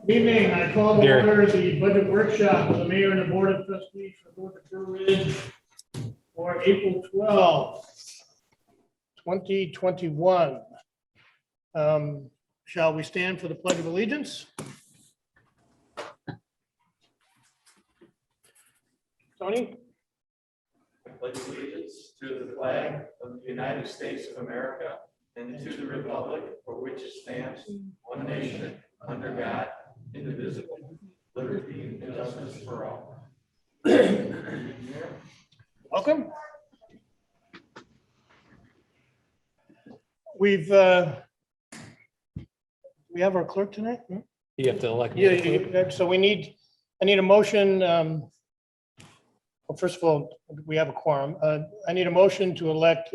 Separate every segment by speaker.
Speaker 1: Evening, I call to order the budget workshop of the mayor and the board of trustees for North River Ridge for April 12, 2021. Shall we stand for the Pledge of Allegiance? Tony?
Speaker 2: I pledge allegiance to the flag of the United States of America and to the republic for which it stands, one nation, under God, indivisible, liberty and justice for all.
Speaker 1: Welcome. We have our clerk tonight?
Speaker 3: You have to elect.
Speaker 1: Yeah, so I need a motion. Well, first of all, we have a quorum. I need a motion to elect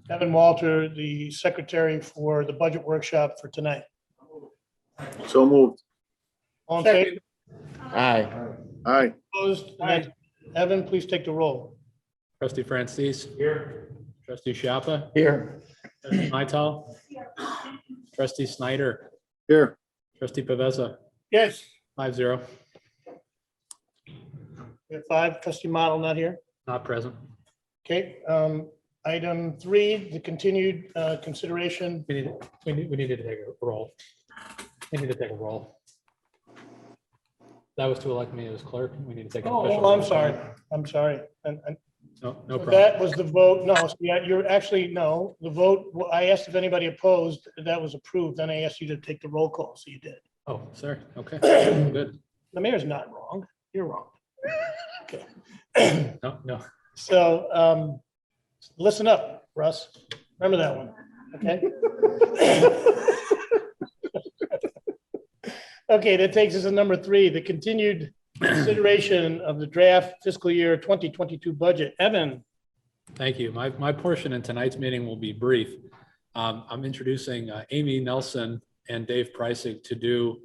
Speaker 1: Evan Walter, the secretary for the budget workshop for tonight.
Speaker 4: So moved.
Speaker 1: All in favor?
Speaker 4: Aye. Aye.
Speaker 1: Opposed? Evan, please take the roll.
Speaker 3: Trustee Francis. Here. Trustee Schiappa.
Speaker 4: Here.
Speaker 3: Trustee Mytal. Trustee Snyder.
Speaker 4: Here.
Speaker 3: Trustee Pavesa.
Speaker 1: Yes.
Speaker 3: 5-0.
Speaker 1: We have 5. Trustee Model not here.
Speaker 3: Not present.
Speaker 1: Okay. Item 3, the continued consideration.
Speaker 3: We need to take a roll. We need to take a roll. That was to elect me as clerk. We need to take an official.
Speaker 1: Oh, I'm sorry. I'm sorry. And
Speaker 3: No problem.
Speaker 1: that was the vote. No, so yeah, you're actually, no, the vote, I asked if anybody opposed, that was approved. Then I asked you to take the roll call. So you did.
Speaker 3: Oh, sorry. Okay. Good.
Speaker 1: The mayor's not wrong. You're wrong. Okay.
Speaker 3: No.
Speaker 1: So listen up, Russ. Remember that one. Okay. Okay, that takes us to number 3, the continued consideration of the draft fiscal year 2022 budget. Evan.
Speaker 3: Thank you. My portion in tonight's meeting will be brief. I'm introducing Amy Nelson and Dave Preissig to do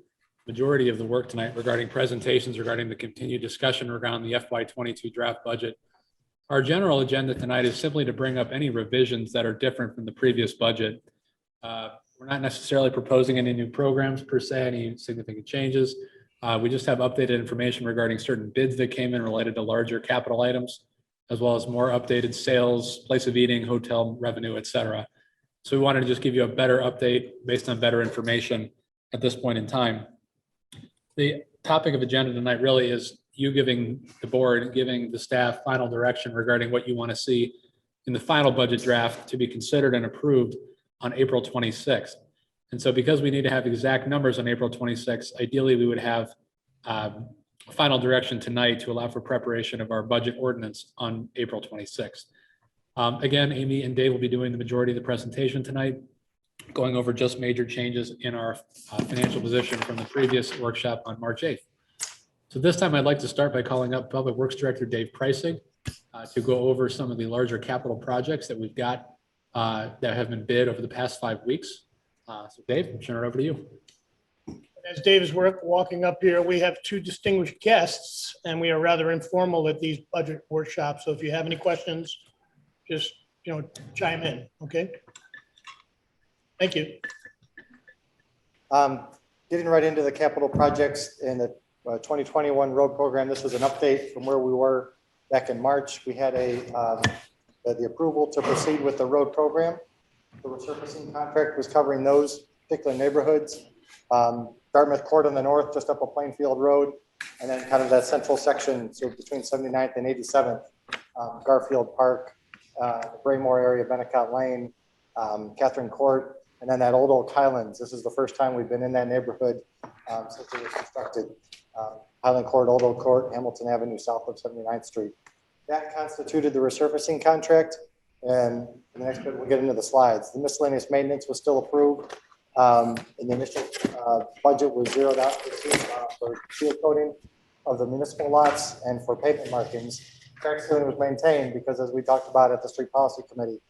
Speaker 3: majority of the work tonight regarding presentations regarding the continued discussion regarding the FY22 draft budget. Our general agenda tonight is simply to bring up any revisions that are different from the previous budget. We're not necessarily proposing any new programs per se, any significant changes. We just have updated information regarding certain bids that came in related to larger capital items, as well as more updated sales, place of eating, hotel revenue, et cetera. So we wanted to just give you a better update based on better information at this point in time. The topic of agenda tonight really is you giving the board, giving the staff final direction regarding what you want to see in the final budget draft to be considered and approved on April 26th. And so because we need to have exact numbers on April 26th, ideally we would have final direction tonight to allow for preparation of our budget ordinance on April 26th. Again, Amy and Dave will be doing the majority of the presentation tonight, going over just major changes in our financial position from the previous workshop on March 8th. So this time I'd like to start by calling up Public Works Director Dave Preissig to go over some of the larger capital projects that we've got that have been bid over the past 5 weeks. So Dave, I'll turn it over to you.
Speaker 1: As Dave is walking up here, we have 2 distinguished guests, and we are rather informal at these budget workshops. So if you have any questions, just chime in. Okay. Thank you.
Speaker 5: Getting right into the capital projects in the 2021 road program. This was an update from where we were back in March. We had the approval to proceed with the road program. The resurfacing contract was covering those particular neighborhoods. Dartmouth Court on the north, just up a Plainfield Road, and then kind of that central section, so between 79th and 87th, Garfield Park, the Braymore area, Bennecott Lane, Catherine Court, and then that Old Oak Highlands. This is the first time we've been in that neighborhood since it was constructed. Highland Court, Old Oak Court, Hamilton Avenue, south of 79th Street. That constituted the resurfacing contract. And the next bit, we'll get into the slides. The miscellaneous maintenance was still approved. And the initial budget was zeroed out for seal coating of the municipal lots and for pavement markings. Crack sealing was maintained because, as we talked about at the Street Policy Committee,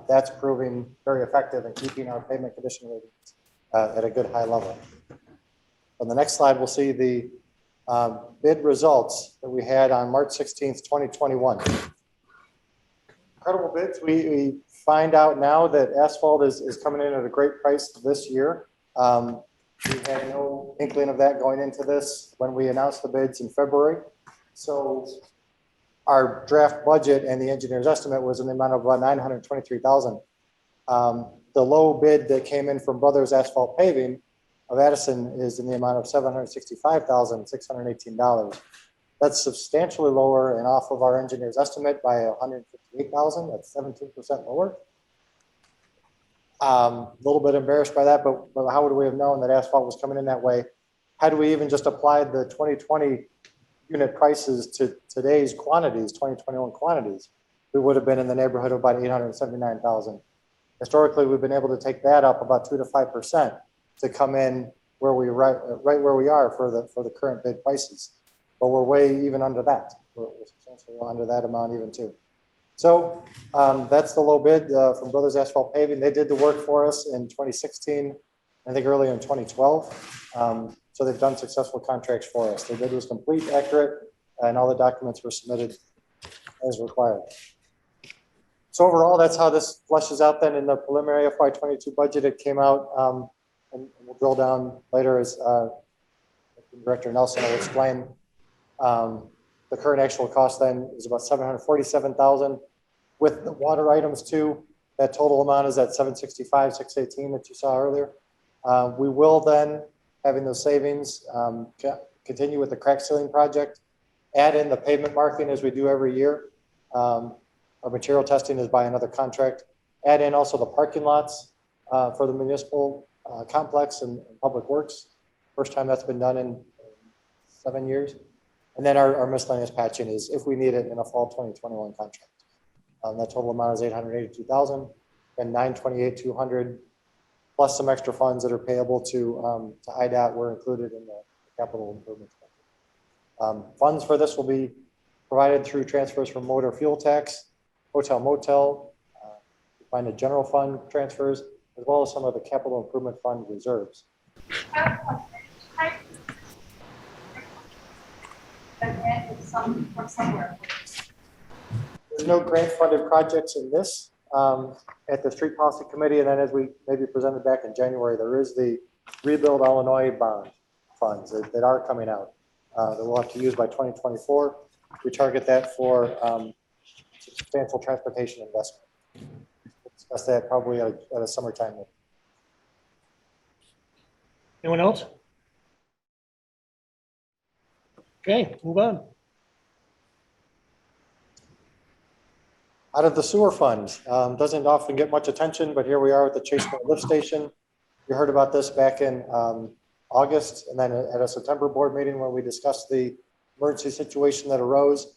Speaker 5: that's proving very effective in keeping our pavement condition ratings at a good high level. On the next slide, we'll see the bid results that we had on March 16th, 2021. Incredible bids. We find out now that asphalt is coming in at a great price this year. We had no inkling of that going into this when we announced the bids in February. So our draft budget and the engineer's estimate was in the amount of about $923,000. The low bid that came in from Brothers Asphalt Paving of Addison is in the amount of $765,618. That's substantially lower and off of our engineer's estimate by $158,000. That's 17% lower. A little bit embarrassed by that, but how would we have known that asphalt was coming in that way? Had we even just applied the 2020 unit prices to today's quantities, 2021 quantities, we would have been in the neighborhood of about $879,000. Historically, we've been able to take that up about 2 to 5% to come in where we right where we are for the current bid prices. But we're way even under that. We're substantially under that amount even too. So that's the low bid from Brothers Asphalt Paving. They did the work for us in 2016, I think early in 2012. So they've done successful contracts for us. Their bid was complete, accurate, and all the documents were submitted as required. So overall, that's how this flushes out then in the preliminary FY22 budget. It came out, and we'll drill down later as Director Nelson will explain. The current actual cost then is about $747,000 with the water items too. That total amount is at $765,618 that you saw earlier. We will then, having those savings, continue with the crack sealing project, add in the pavement marking as we do every year. Our material testing is by another contract. Add in also the parking lots for the municipal complex and public works. First time that's been done in 7 years. And then our miscellaneous patching is if we need it in a fall 2021 contract. That total amount is $882,000 and $928,200 plus some extra funds that are payable to IDOT were included in the capital improvement. Funds for this will be provided through transfers from motor fuel tax, hotel motel, find the general fund transfers, as well as some of the capital improvement fund reserves. There's no grant funded projects in this at the street policy committee. And then as we maybe presented back in January, there is the Rebuild Illinois bond funds that are coming out that we'll have to use by 2024. We target that for substantial transportation investment. We'll discuss that probably at a summertime meeting.
Speaker 1: Anyone else? Okay, move on.
Speaker 5: Out of the sewer fund, doesn't often get much attention, but here we are at the Chasemore lift station. You heard about this back in August, and then at a September board meeting when we discussed the emergency situation that arose.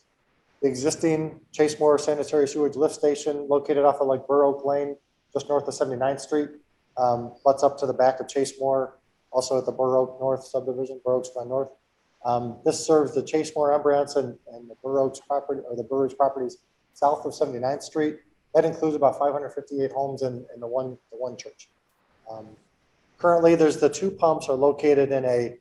Speaker 5: The existing Chasemore sanitary sewage lift station located off of like Burr Oak Lane, just north of 79th Street, butts up to the back of Chasemore, also at the Burr Oak North subdivision, Burr Oaks Glen North. This serves the Chasemore, Embrance, and the Burr Oaks property, or the Burridge properties south of 79th Street. That includes about 558 homes in the one church. Currently, there's the two pumps are located in a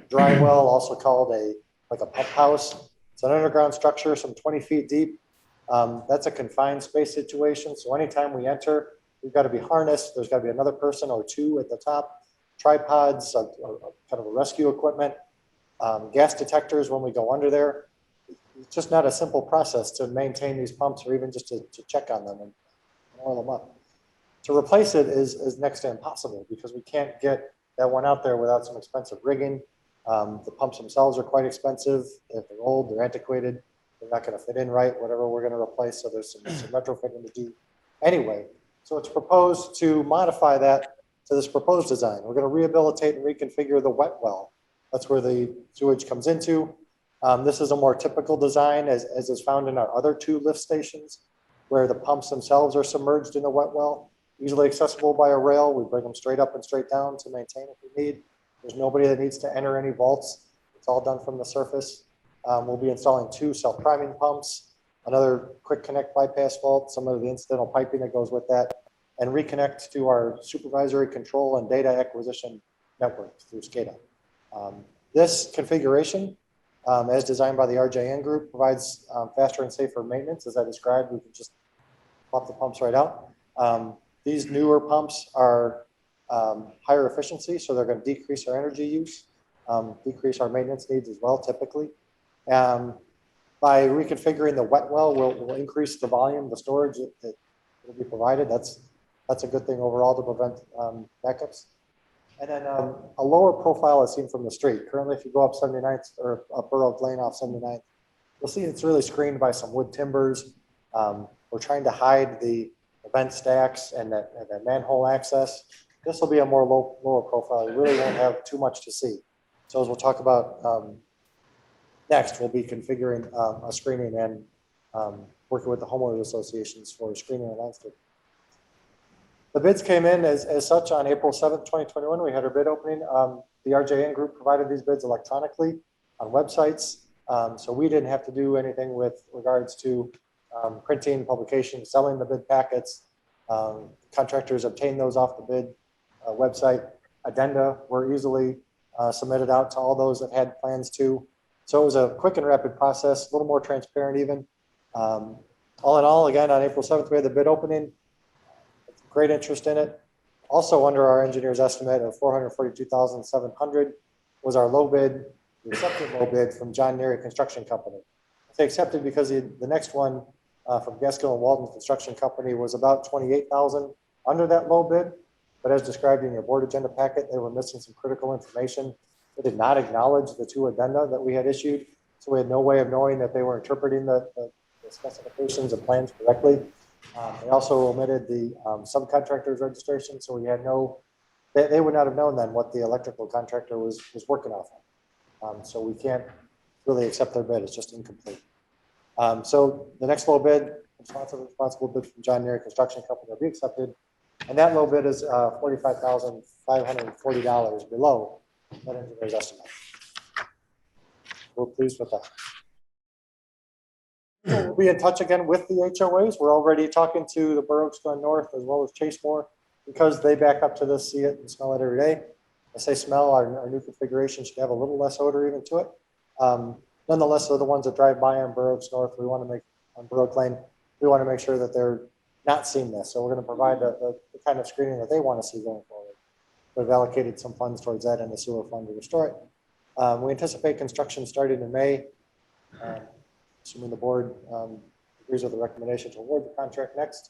Speaker 5: dry well, also called a pump house. It's an underground structure, some 20 feet deep. That's a confined space situation. So anytime we enter, we've got to be harnessed. There's got to be another person or two at the top, tripods, kind of a rescue equipment, gas detectors when we go under there. It's just not a simple process to maintain these pumps or even just to check on them and oil them up. To replace it is next to impossible because we can't get that one out there without some expensive rigging. The pumps themselves are quite expensive. If they're old, they're antiquated, they're not going to fit in right, whatever we're going to replace. So there's some retrofitting to do anyway. So it's proposed to modify that to this proposed design. We're going to rehabilitate and reconfigure the wet well. That's where the sewage comes into. This is a more typical design as is found in our other two lift stations where the pumps themselves are submerged in the wet well, easily accessible by a rail. We bring them straight up and straight down to maintain if we need. There's nobody that needs to enter any vaults. It's all done from the surface. We'll be installing two self-priming pumps, another quick connect bypass vault, some of the incidental piping that goes with that, and reconnect to our supervisory control and data acquisition network through SCADA. This configuration, as designed by the RJN group, provides faster and safer maintenance. As I described, we can just pop the pumps right out. These newer pumps are higher efficiency, so they're going to decrease our energy use, decrease our maintenance needs as well, typically. By reconfiguring the wet well, we'll increase the volume, the storage that will be provided. That's a good thing overall to prevent backups. And then a lower profile is seen from the street. Currently, if you go up 79th or up Borough Lane off 79th, you'll see it's really screened by some wood timbers. We're trying to hide the vent stacks and that manhole access. This will be a more lower profile. You really won't have too much to see. So as we'll talk about next, we'll be configuring a screening and working with the homeowners associations for screening and landscape. The bids came in as such on April 7th, 2021. We had our bid opening. The RJN group provided these bids electronically on websites. So we didn't have to do anything with regards to printing, publication, selling the bid packets. Contractors obtained those off the bid website. Addenda were easily submitted out to all those that had plans to. So it was a quick and rapid process, a little more transparent even. All in all, again, on April 7th, we had the bid opening. Great interest in it. Also under our engineer's estimate of $442,700 was our low bid, the accepted low bid from John Neary Construction Company. They accepted because the next one from Gaskill and Walden Construction Company was about $28,000 under that low bid. But as described in your board agenda packet, they were missing some critical information. They did not acknowledge the two addenda that we had issued. So we had no way of knowing that they were interpreting the specifications and plans correctly. They also omitted the subcontractor's registration. So we had they would not have known then what the electrical contractor was working off of. So we can't really accept their bid. It's just incomplete. So the next low bid, responsible bid from John Neary Construction Company will be accepted. And that low bid is $45,540 below that engineer's estimate. We're pleased with that. We'll be in touch again with the HOAs. We're already talking to the boroughs going north as well as Chasemore because they back up to this, see it and smell it every day. I say smell, our new configuration should have a little less odor even to it. Nonetheless, they're the ones that drive by on Borough North. We want to make on Borough Lane. We want to make sure that they're not seeing this. So we're going to provide the kind of screening that they want to see going forward. We've allocated some funds towards that in the sewer fund to restore it. We anticipate construction starting in May, assuming the board agrees with the recommendation to award the contract next.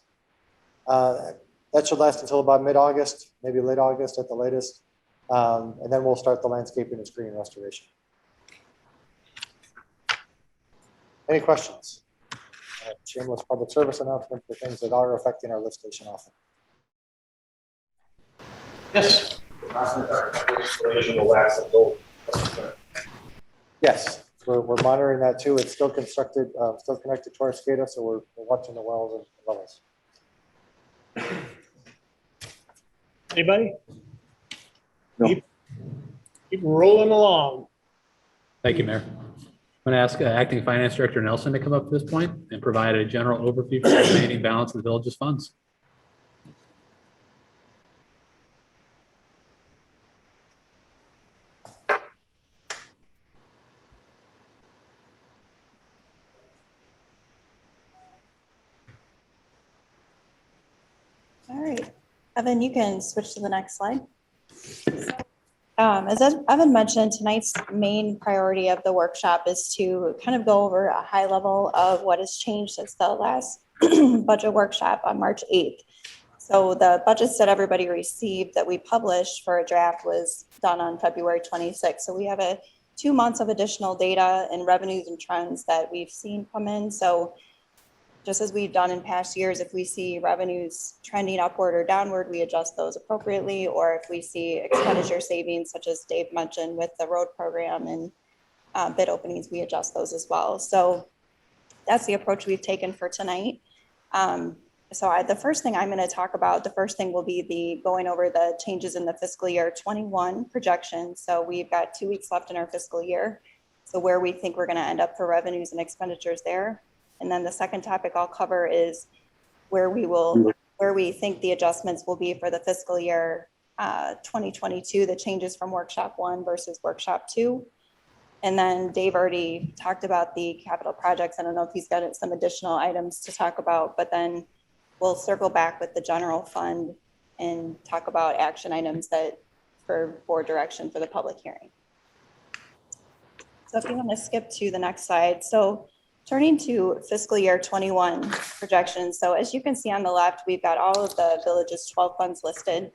Speaker 5: That should last until about mid-August, maybe late August at the latest. And then we'll start the landscaping and screening restoration. Any questions? Shameless public service announcement for things that are affecting our lift station often.
Speaker 1: Yes.
Speaker 6: Installation will last until.
Speaker 5: Yes, we're monitoring that too. It's still constructed, still connected to our SCADA, so we're watching the wells and the levels.
Speaker 1: Anybody?
Speaker 4: No.
Speaker 1: Keep rolling along.
Speaker 3: Thank you, Mayor. I'm going to ask Acting Finance Director Nelson to come up at this point and provide a general overview for the remaining balance of the village's funds.
Speaker 7: All right, Evan, you can switch to the next slide. As Evan mentioned, tonight's main priority of the workshop is to kind of go over a high level of what has changed since the last budget workshop on March 8th. So the budgets that everybody received that we published for a draft was done on February 26th. So we have 2 months of additional data and revenues and trends that we've seen come in. So just as we've done in past years, if we see revenues trending upward or downward, we adjust those appropriately. Or if we see expenditure savings, such as Dave mentioned with the road program and bid openings, we adjust those as well. So that's the approach we've taken for tonight. The first thing I'm going to talk about, the first thing will be going over the changes in the fiscal year 21 projection. So we've got 2 weeks left in our fiscal year. So where we think we're going to end up for revenues and expenditures there. And then the second topic I'll cover is where we think the adjustments will be for the fiscal year 2022, the changes from workshop 1 versus workshop 2. And then Dave already talked about the capital projects. I don't know if he's got some additional items to talk about, but then we'll circle back with the general fund and talk about action items that for board direction for the public hearing. So if you want to skip to the next slide. So turning to fiscal year 21 projections. So as you can see on the left, we've got all of the village's 12 funds listed.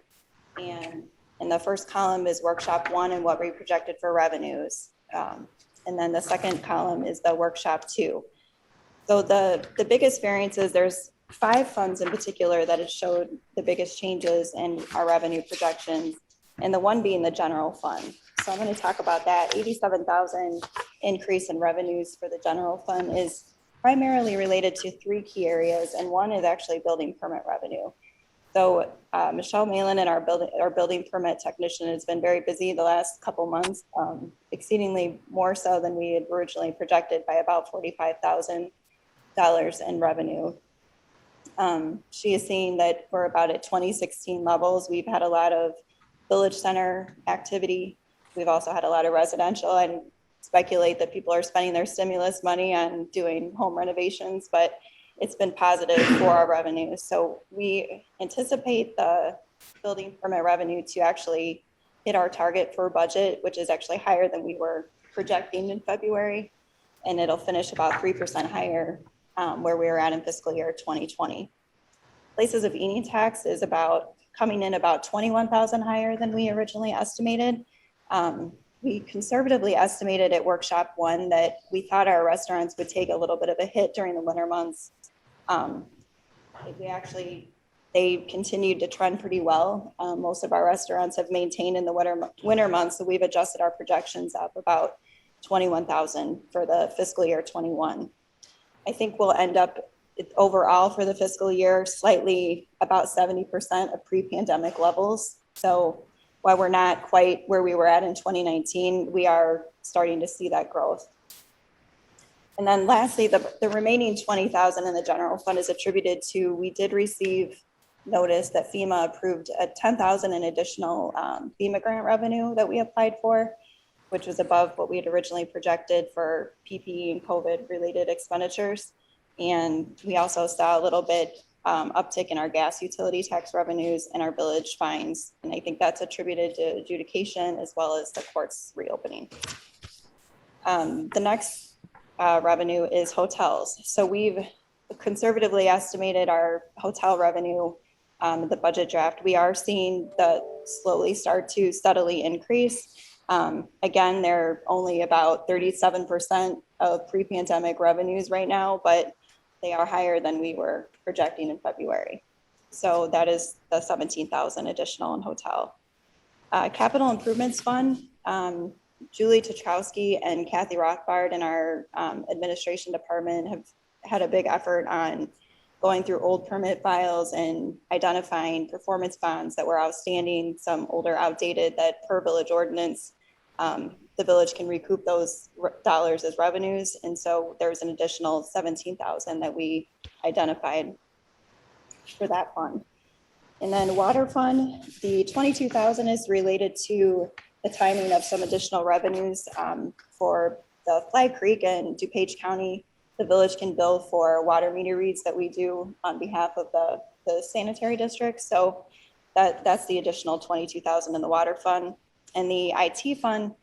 Speaker 7: And in the first column is workshop 1 and what we projected for revenues. And then the second column is the workshop 2. So the biggest variances, there's 5 funds in particular that have showed the biggest changes in our revenue projections, and the one being the general fund. So I'm going to talk about that. 87,000 increase in revenues for the general fund is primarily related to 3 key areas, and one is actually building permit revenue. So Michelle Malin and our building permit technician has been very busy the last couple months, exceedingly more so than we had originally projected by about $45,000 in revenue. She is seeing that we're about at 2016 levels. We've had a lot of village center activity. We've also had a lot of residential. I speculate that people are spending their stimulus money on doing home renovations, but it's been positive for our revenue. So we anticipate the building permit revenue to actually hit our target for budget, which is actually higher than we were projecting in February. And it'll finish about 3% higher where we were at in fiscal year 2020. Places of eating tax is coming in about 21,000 higher than we originally estimated. We conservatively estimated at workshop 1 that we thought our restaurants would take a little bit of a hit during the winter months. They continued to trend pretty well. Most of our restaurants have maintained in the winter months, so we've adjusted our projections up about 21,000 for the fiscal year 21. I think we'll end up overall for the fiscal year slightly about 70% of pre-pandemic levels. So while we're not quite where we were at in 2019, we are starting to see that growth. And then lastly, the remaining 20,000 in the general fund is attributed to, we did receive notice that FEMA approved a 10,000 in additional FEMA grant revenue that we applied for, which was above what we had originally projected for PPE and COVID related expenditures. And we also saw a little bit uptick in our gas utility tax revenues and our village fines. And I think that's attributed to adjudication as well as the courts reopening. The next revenue is hotels. So we've conservatively estimated our hotel revenue, the budget draft. We are seeing that slowly start to steadily increase. Again, they're only about 37% of pre-pandemic revenues right now, but they are higher than we were projecting in February. So that is the 17,000 additional in hotel. Capital Improvements Fund, Julie Tuchowski and Kathy Rothbard in our administration department have had a big effort on going through old permit files and identifying performance bonds that were outstanding, some older outdated that per village ordinance, the village can recoup those dollars as revenues. And so there's an additional 17,000 that we identified for that fund. And then water fund, the 22,000 is related to the timing of some additional revenues for the Flag Creek and DuPage County. The village can bill for water meter reads that we do on behalf of the sanitary district. So that's the additional 22,000 in the water fund. And the IT fund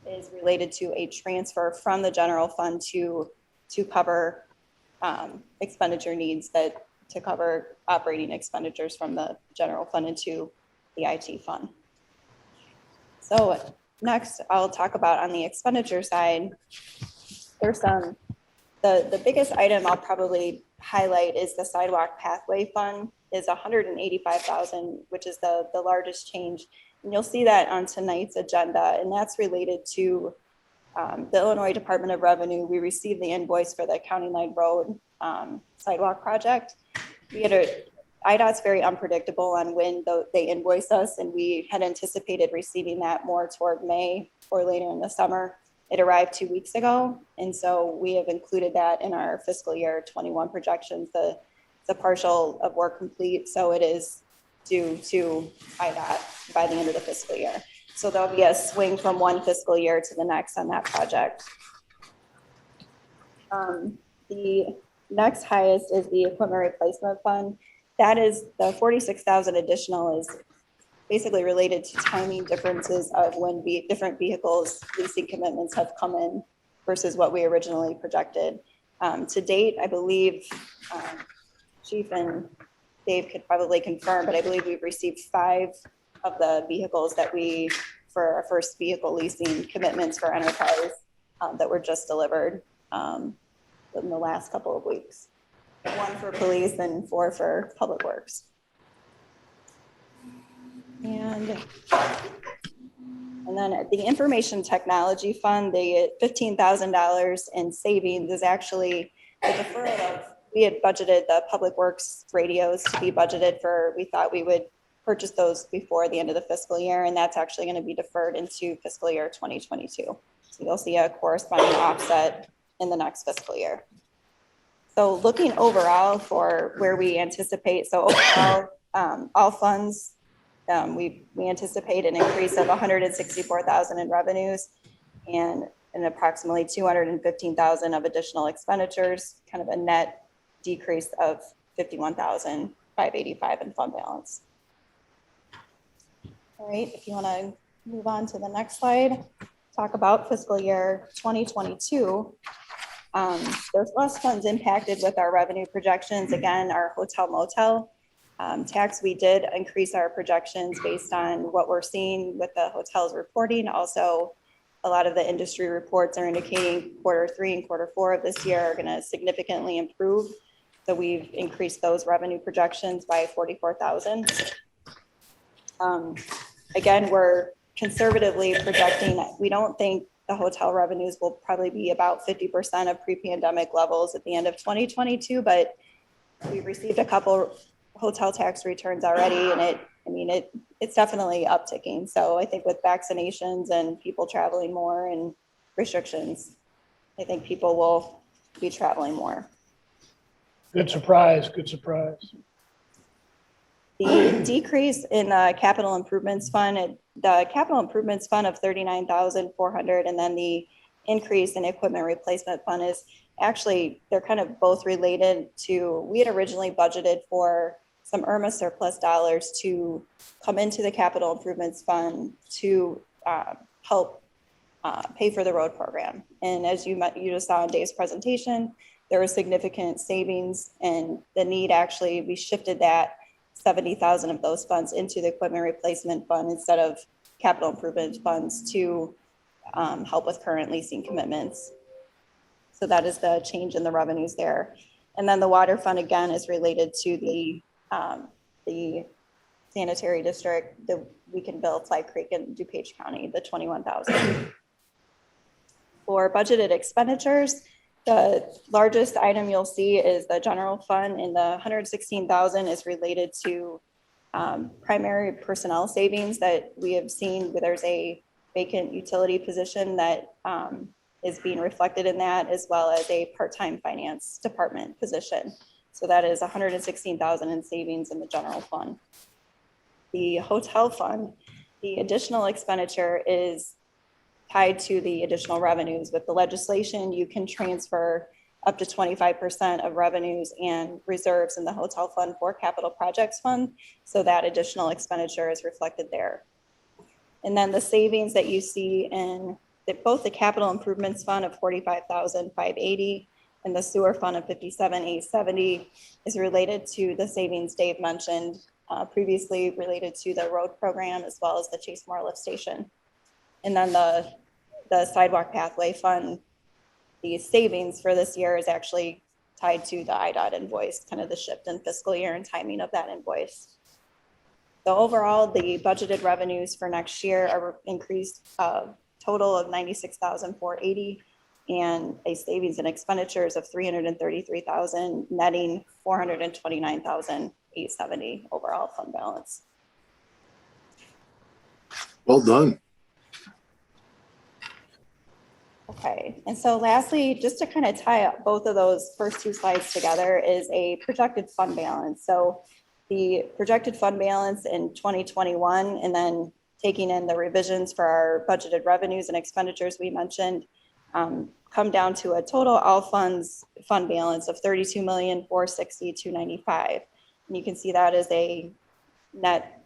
Speaker 7: is related to a transfer from the general fund to cover expenditure needs to cover operating expenditures from the general fund into the IT fund. So next I'll talk about on the expenditure side, there's the biggest item I'll probably highlight is the sidewalk pathway fund is 185,000, which is the largest change. And you'll see that on tonight's agenda, and that's related to the Illinois Department of Revenue. We received the invoice for the County Line Road sidewalk project. IDOT's very unpredictable on when they invoice us, and we had anticipated receiving that more toward May or later in the summer. It arrived 2 weeks ago, and so we have included that in our fiscal year 21 projections. The partial of work complete, so it is due to IDOT by the end of the fiscal year. So there'll be a swing from one fiscal year to the next on that project. The next highest is the equipment replacement fund. that is the 46,000 additional is basically related to timing differences of when different vehicles leasing commitments have come in versus what we originally projected. To date, I believe Chief and Dave could probably confirm, but I believe we've received 5 of the vehicles that for our first vehicle leasing commitments for enterprise that were just delivered in the last couple of weeks. 1 for police and 4 for public works. And then the information technology fund, the $15,000 in savings is actually the deferral of, we had budgeted the public works radios to be budgeted for, we thought we would purchase those before the end of the fiscal year, and that's actually going to be deferred into fiscal year 2022. So you'll see a corresponding offset in the next fiscal year. So looking overall for where we anticipate, so overall, all funds, we anticipate an increase of 164,000 in revenues and approximately 215,000 of additional expenditures, kind of a net decrease of 51,585 in fund balance. All right, if you want to move on to the next slide, talk about fiscal year 2022. There's less funds impacted with our revenue projections. Again, our hotel motel tax, we did increase our projections based on what we're seeing with the hotels reporting. Also, a lot of the industry reports are indicating Q3 and Q4 of this year are going to significantly improve. So we've increased those revenue projections by 44,000. Again, we're conservatively projecting, we don't think the hotel revenues will probably be about 50% of pre-pandemic levels at the end of 2022, but we received a couple hotel tax returns already, and it's definitely upticking. So I think with vaccinations and people traveling more and restrictions, I think people will be traveling more.
Speaker 1: Good surprise, good surprise.
Speaker 7: The decrease in the capital improvements fund, the capital improvements fund of 39,400, and then the increase in equipment replacement fund is actually, they're kind of both related to, we had originally budgeted for some IRMA surplus dollars to come into the capital improvements fund to help pay for the road program. And as you just saw in Dave's presentation, there was significant savings, and the need actually, we shifted that 70,000 of those funds into the equipment replacement fund instead of capital improvement funds to help with current leasing commitments. So that is the change in the revenues there. And then the water fund again is related to the sanitary district that we can bill Fly Creek and DuPage County, the 21,000. For budgeted expenditures, the largest item you'll see is the general fund, and the 116,000 is related to primary personnel savings that we have seen where there's a vacant utility position that is being reflected in that, as well as a part-time finance department position. So that is 116,000 in savings in the general fund. The hotel fund, the additional expenditure is tied to the additional revenues. With the legislation, you can transfer up to 25% of revenues and reserves in the hotel fund for capital projects fund. So that additional expenditure is reflected there. And then the savings that you see in both the capital improvements fund of 45,580 and the sewer fund of 57,870 is related to the savings Dave mentioned previously, related to the road program as well as the Chase Moore lift station. And then the sidewalk pathway fund, the savings for this year is actually tied to the IDOT invoice, kind of the shift in fiscal year and timing of that invoice. So overall, the budgeted revenues for next year are increased total of 96,480 and a savings and expenditures of 333,000, netting 429,870 overall fund balance.
Speaker 4: Well done.
Speaker 7: Okay, and so lastly, just to kind of tie up both of those first two slides together is a projected fund balance. So the projected fund balance in 2021, and then taking in the revisions for our budgeted revenues and expenditures we mentioned, come down to a total all funds fund balance of 32,460,295. And you can see that as a net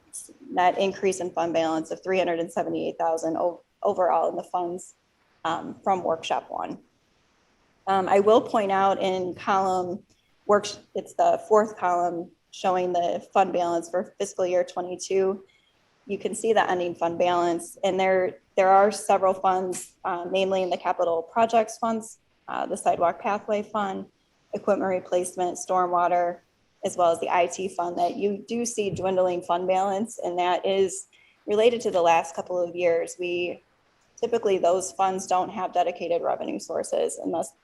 Speaker 7: increase in fund balance of 378,000 overall in the funds from workshop one. I will point out in column it's the fourth column showing the fund balance for fiscal year 22. You can see the ending fund balance, and there are several funds, namely in the capital projects funds, the sidewalk pathway fund, equipment replacement, stormwater, as well as the IT fund, that you do see dwindling fund balance, and that is related to the last couple of years. Typically those funds don't have dedicated revenue sources unless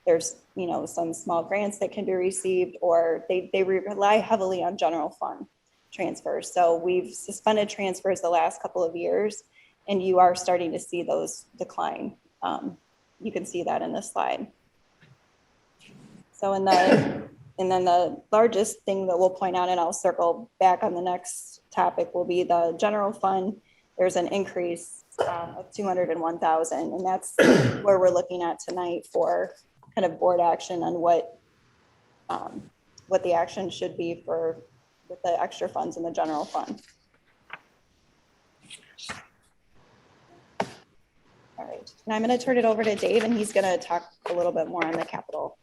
Speaker 7: there's, you know, some small grants that can be received, or they rely heavily on general fund transfers. So we've suspended transfers the last couple of years, and you are starting to see those decline. You can see that in this slide. So and then the largest thing that we'll point out, and I'll circle back on the next topic, will be the general fund. There's an increase of 201,000, and that's where we're looking at tonight for kind of board action on what the action should be with the extra funds in the general fund. All right, and I'm going to turn it over to Dave, and he's going to talk a little bit more on the capital.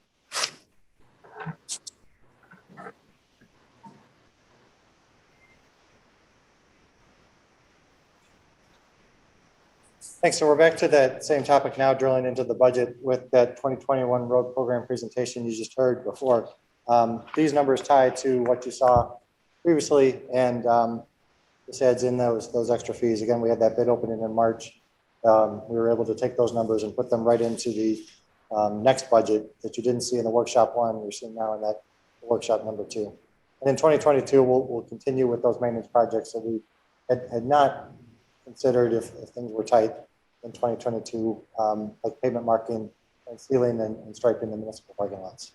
Speaker 5: Thanks. So we're back to that same topic now, drilling into the budget with that 2021 road program presentation you just heard before. These numbers tie to what you saw previously, and this adds in those extra fees. Again, we had that bid opening in March. We were able to take those numbers and put them right into the next budget that you didn't see in the workshop one. You're seeing now in that workshop number 2. And in 2022, we'll continue with those maintenance projects that we had not considered if things were tight in 2022, like pavement marking and sealing and striping the municipal parking lots.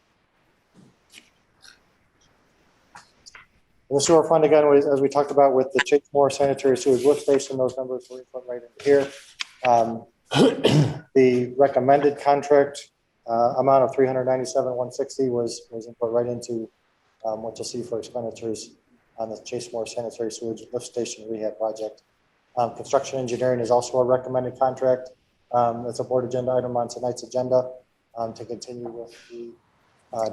Speaker 5: The sewer fund, again, as we talked about with the Chase Moore sanitary sewage lift station, those numbers were put right into here. The recommended contract amount of $397,160 was input right into what you'll see for expenditures on the Chase Moore sanitary sewage lift station rehab project. Construction engineering is also a recommended contract. That's a board agenda item on tonight's agenda to continue with the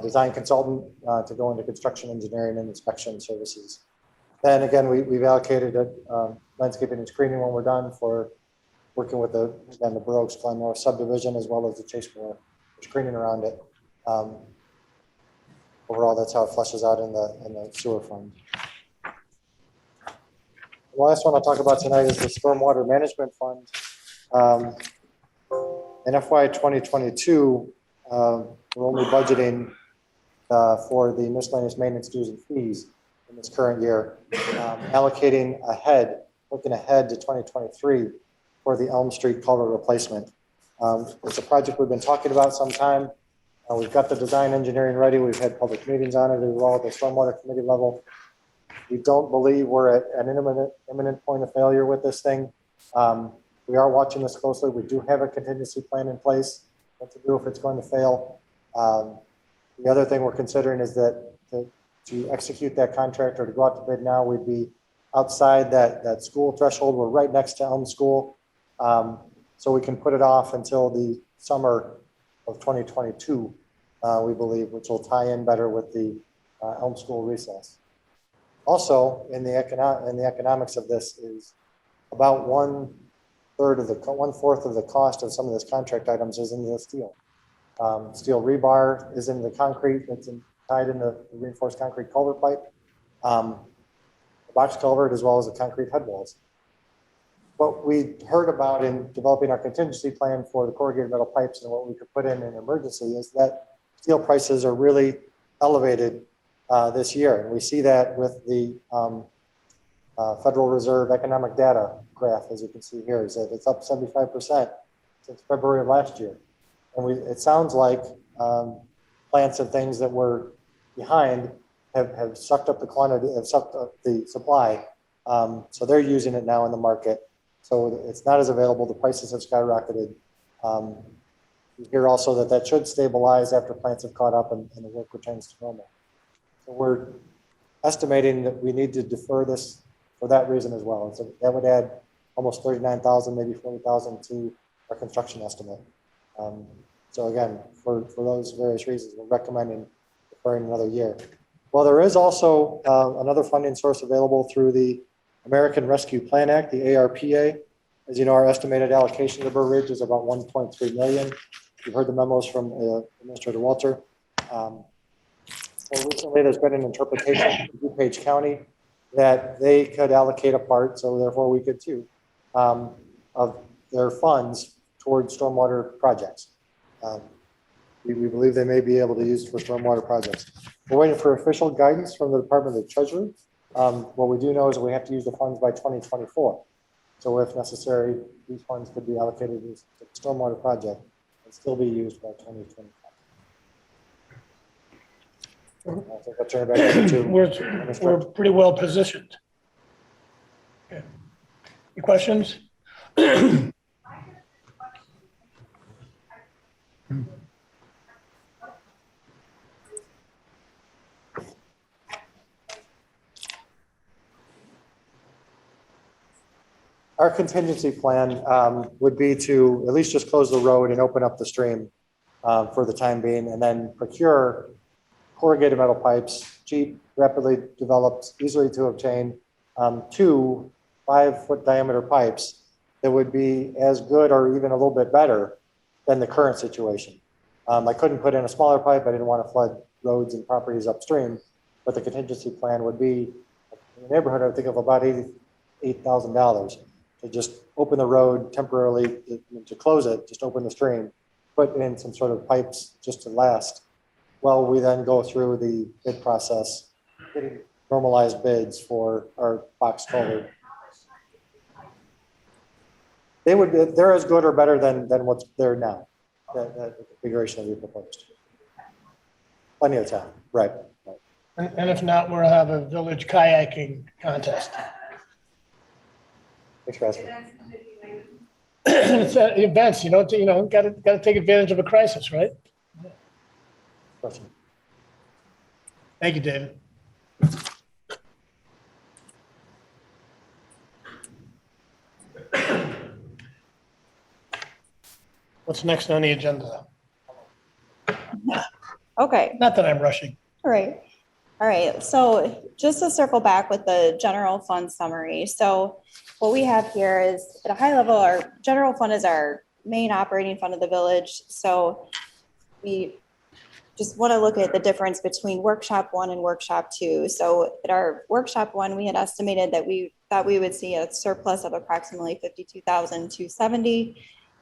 Speaker 5: design consultant to go into construction engineering and inspection services. Then again, we've allocated landscaping and screening when we're done for working with the Burr Oaks Glen North subdivision, as well as the Chase Moore screening around it. Overall, that's how it flushes out in the sewer fund. The last one I'll talk about tonight is the Stormwater Management Fund. In FY 2022, we're only budgeting for the miscellaneous maintenance dues and fees in this current year, allocating looking ahead to 2023 for the Elm Street Culvert replacement. It's a project we've been talking about some time. We've got the design engineering ready. We've had public meetings on it as well at the Stormwater Committee level. We don't believe we're at an imminent point of failure with this thing. We are watching this closely. We do have a contingency plan in place, what to do if it's going to fail. The other thing we're considering is that to execute that contract or to go out to bid now, we'd be outside that school threshold. We're right next to Elm School. So we can put it off until the summer of 2022, we believe, which will tie in better with the Elm School recess. Also, in the economics of this is about 1/4 of the cost of some of this contract items is in the steel. Steel rebar is in the concrete that's tied in the reinforced concrete culvert pipe, the box culvert, as well as the concrete head walls. What we heard about in developing our contingency plan for the corrugated metal pipes and what we could put in an emergency is that steel prices are really elevated this year. And we see that with the Federal Reserve economic data graph, as you can see here, is that it's up 75% since February of last year. And it sounds like plants and things that were behind have sucked up the quantity, have sucked up the supply. So they're using it now in the market. So it's not as available. The prices have skyrocketed. We hear also that should stabilize after plants have caught up and the work returns to normal. So we're estimating that we need to defer this for that reason as well. And so that would add almost 39,000, maybe 40,000 to our construction estimate. So again, for those various reasons, we're recommending deferring another year. Well, there is also another funding source available through the American Rescue Plan Act, the ARPA. As you know, our estimated allocation to Burr Ridge is about 1.3 million. You've heard the memos from Administrator Walter. Well, recently, there's been an interpretation from DuPage County that they could allocate a part, so therefore we could too, of their funds towards stormwater projects. We believe they may be able to use for stormwater projects. We're waiting for official guidance from the Department of the Treasury. What we do know is we have to use the funds by 2024. So if necessary, these funds could be allocated to the stormwater project and still be used by 2025. I think I'll turn it back over to
Speaker 1: We're pretty well positioned. Okay. Any questions?
Speaker 5: Our contingency plan would be to at least just close the road and open up the stream for the time being, and then procure corrugated metal pipes, cheap, rapidly developed, easily to obtain, 2 5-foot diameter pipes that would be as good or even a little bit better than the current situation. I couldn't put in a smaller pipe. I didn't want to flood roads and properties upstream, but the contingency plan would be in the neighborhood, I think, of about $88,000 to just open the road temporarily to close it, just open the stream, put in some sort of pipes just to last. Well, we then go through the bid process, getting normalized bids for our box culvert. They're as good or better than what's there now, the configuration that we proposed. Plenty of time, right.
Speaker 1: And if not, we'll have a village kayaking contest.
Speaker 5: Thanks for asking.
Speaker 1: It's events, got to take advantage of a crisis, right?
Speaker 5: Question.
Speaker 1: Thank you, David. What's next on the agenda?
Speaker 7: Okay.
Speaker 1: Not that I'm rushing.
Speaker 7: All right. All right. So just to circle back with the general fund summary. So what we have here is at a high level, our general fund is our main operating fund of the village. So we just want to look at the difference between workshop 1 and workshop 2. So at our workshop 1, we had estimated that we thought we would see a surplus of approximately $52,270.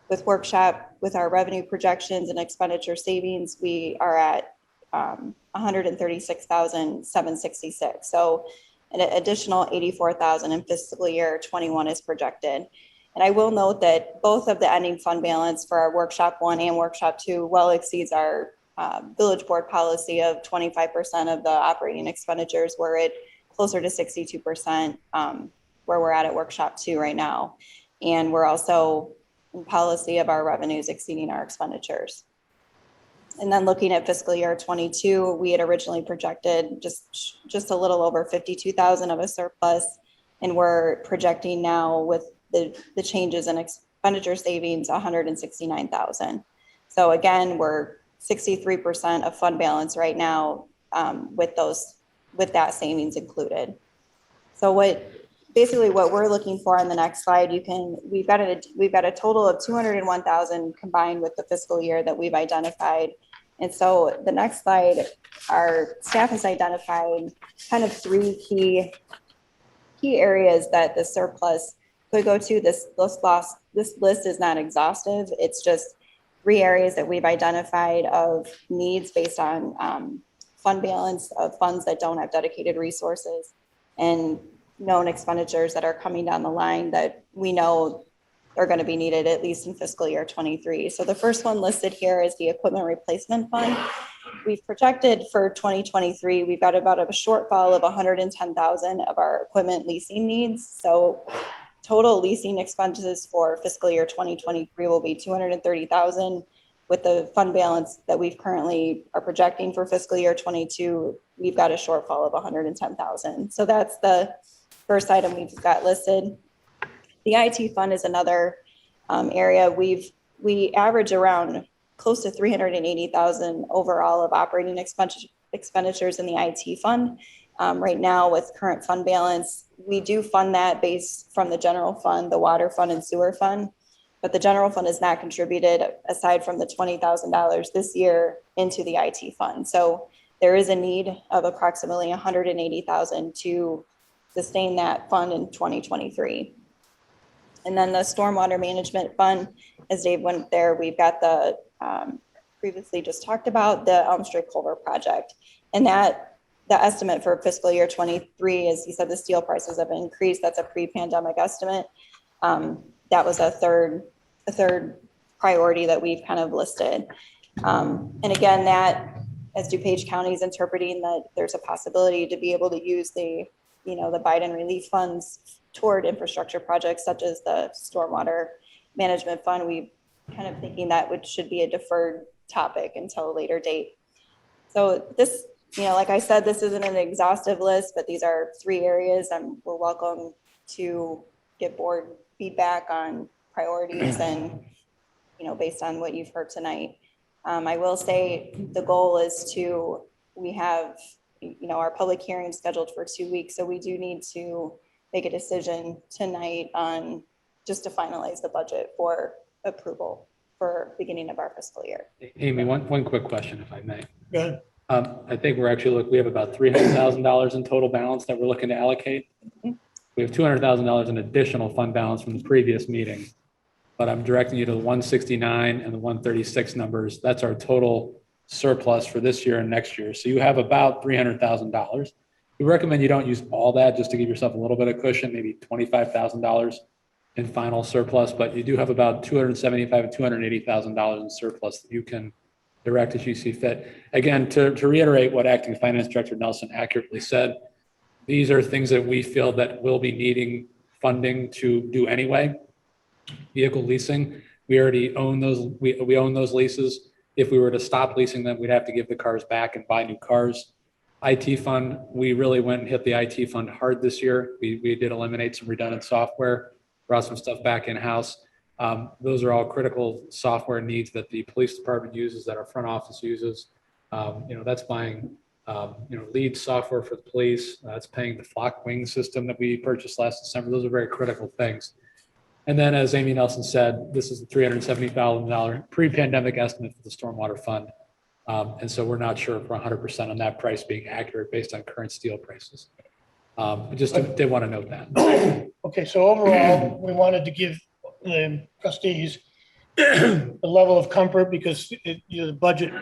Speaker 7: With workshop, with our revenue projections and expenditure savings, we are at $136,766. So an additional $84,000 in fiscal year 21 is projected. And I will note that both of the ending fund balance for our workshop 1 and workshop 2 well exceeds our village board policy of 25% of the operating expenditures. We're at closer to 62% where we're at workshop 2 right now. And we're also in policy of our revenues exceeding our expenditures. And then looking at fiscal year 22, we had originally projected just a little over 52,000 of a surplus. And we're projecting now with the changes in expenditure savings, 169,000. So again, we're 63% of fund balance right now with that savings included. So basically what we're looking for on the next slide, we've got a total of 201,000 combined with the fiscal year that we've identified. And so the next slide, our staff has identified kind of 3 key areas that the surplus could go to. This list is not exhaustive. It's just 3 areas that we've identified of needs based on fund balance of funds that don't have dedicated resources and known expenditures that are coming down the line that we know are going to be needed at least in fiscal year 23. So the first one listed here is the equipment replacement fund. We've projected for 2023, we've got about a shortfall of 110,000 of our equipment leasing needs. So total leasing expenses for fiscal year 2023 will be 230,000. with the fund balance that we've currently are projecting for fiscal year 22, we've got a shortfall of 110,000. So that's the first item we've got listed. The IT fund is another area. We average around close to 380,000 overall of operating expenditures in the IT fund. Right now with current fund balance, we do fund that based from the general fund, the water fund and sewer fund. But the general fund is not contributed aside from the $20,000 this year into the IT fund. So there is a need of approximately 180,000 to sustain that fund in 2023. And then the stormwater management fund, as Dave went there, we've got the previously just talked about the Elm Street Culvert project. And that the estimate for fiscal year 23, as he said, the steel prices have increased. That's a pre-pandemic estimate. That was a third priority that we've kind of listed. And again, that as DuPage County is interpreting that there's a possibility to be able to use the Biden relief funds toward infrastructure projects such as the stormwater management fund. We kind of thinking that should be a deferred topic until a later date. So this, like I said, this isn't an exhaustive list, but these are 3 areas, and we're welcome to get board feedback on priorities and, based on what you've heard tonight. I will say the goal is we have, our public hearing scheduled for 2 weeks. So we do need to make a decision tonight on just to finalize the budget for approval for beginning of our fiscal year.
Speaker 3: Amy, one quick question, if I may.
Speaker 1: Go ahead.
Speaker 3: I think we have about $300,000 in total balance that we're looking to allocate. We have $200,000 in additional fund balance from the previous meeting, but I'm directing you to the 169 and the 136 numbers. That's our total surplus for this year and next year. So you have about $300,000. We recommend you don't use all that, just to give yourself a little bit of cushion, maybe $25,000 in final surplus, but you do have about $275,000 to $280,000 in surplus that you can direct as you see fit. Again, to reiterate what Acting Finance Director Nelson accurately said, these are things that we feel that we'll be needing funding to do anyway. Vehicle leasing, we already own those. We own those leases. If we were to stop leasing them, we'd have to give the cars back and buy new cars. IT fund, we really went and hit the IT fund hard this year. We did eliminate some redundant software, brought some stuff back in-house. Those are all critical software needs that the police department uses, that our front office uses. That's buying lead software for the police. That's paying the flock wing system that we purchased last December. Those are very critical things. And then, as Amy Nelson said, this is a $370,000 pre-pandemic estimate for the stormwater fund. And so we're not sure if we're 100% on that price being accurate based on current steel prices. Just did want to note that.
Speaker 1: Okay, so overall, we wanted to give the trustees a level of comfort because the budget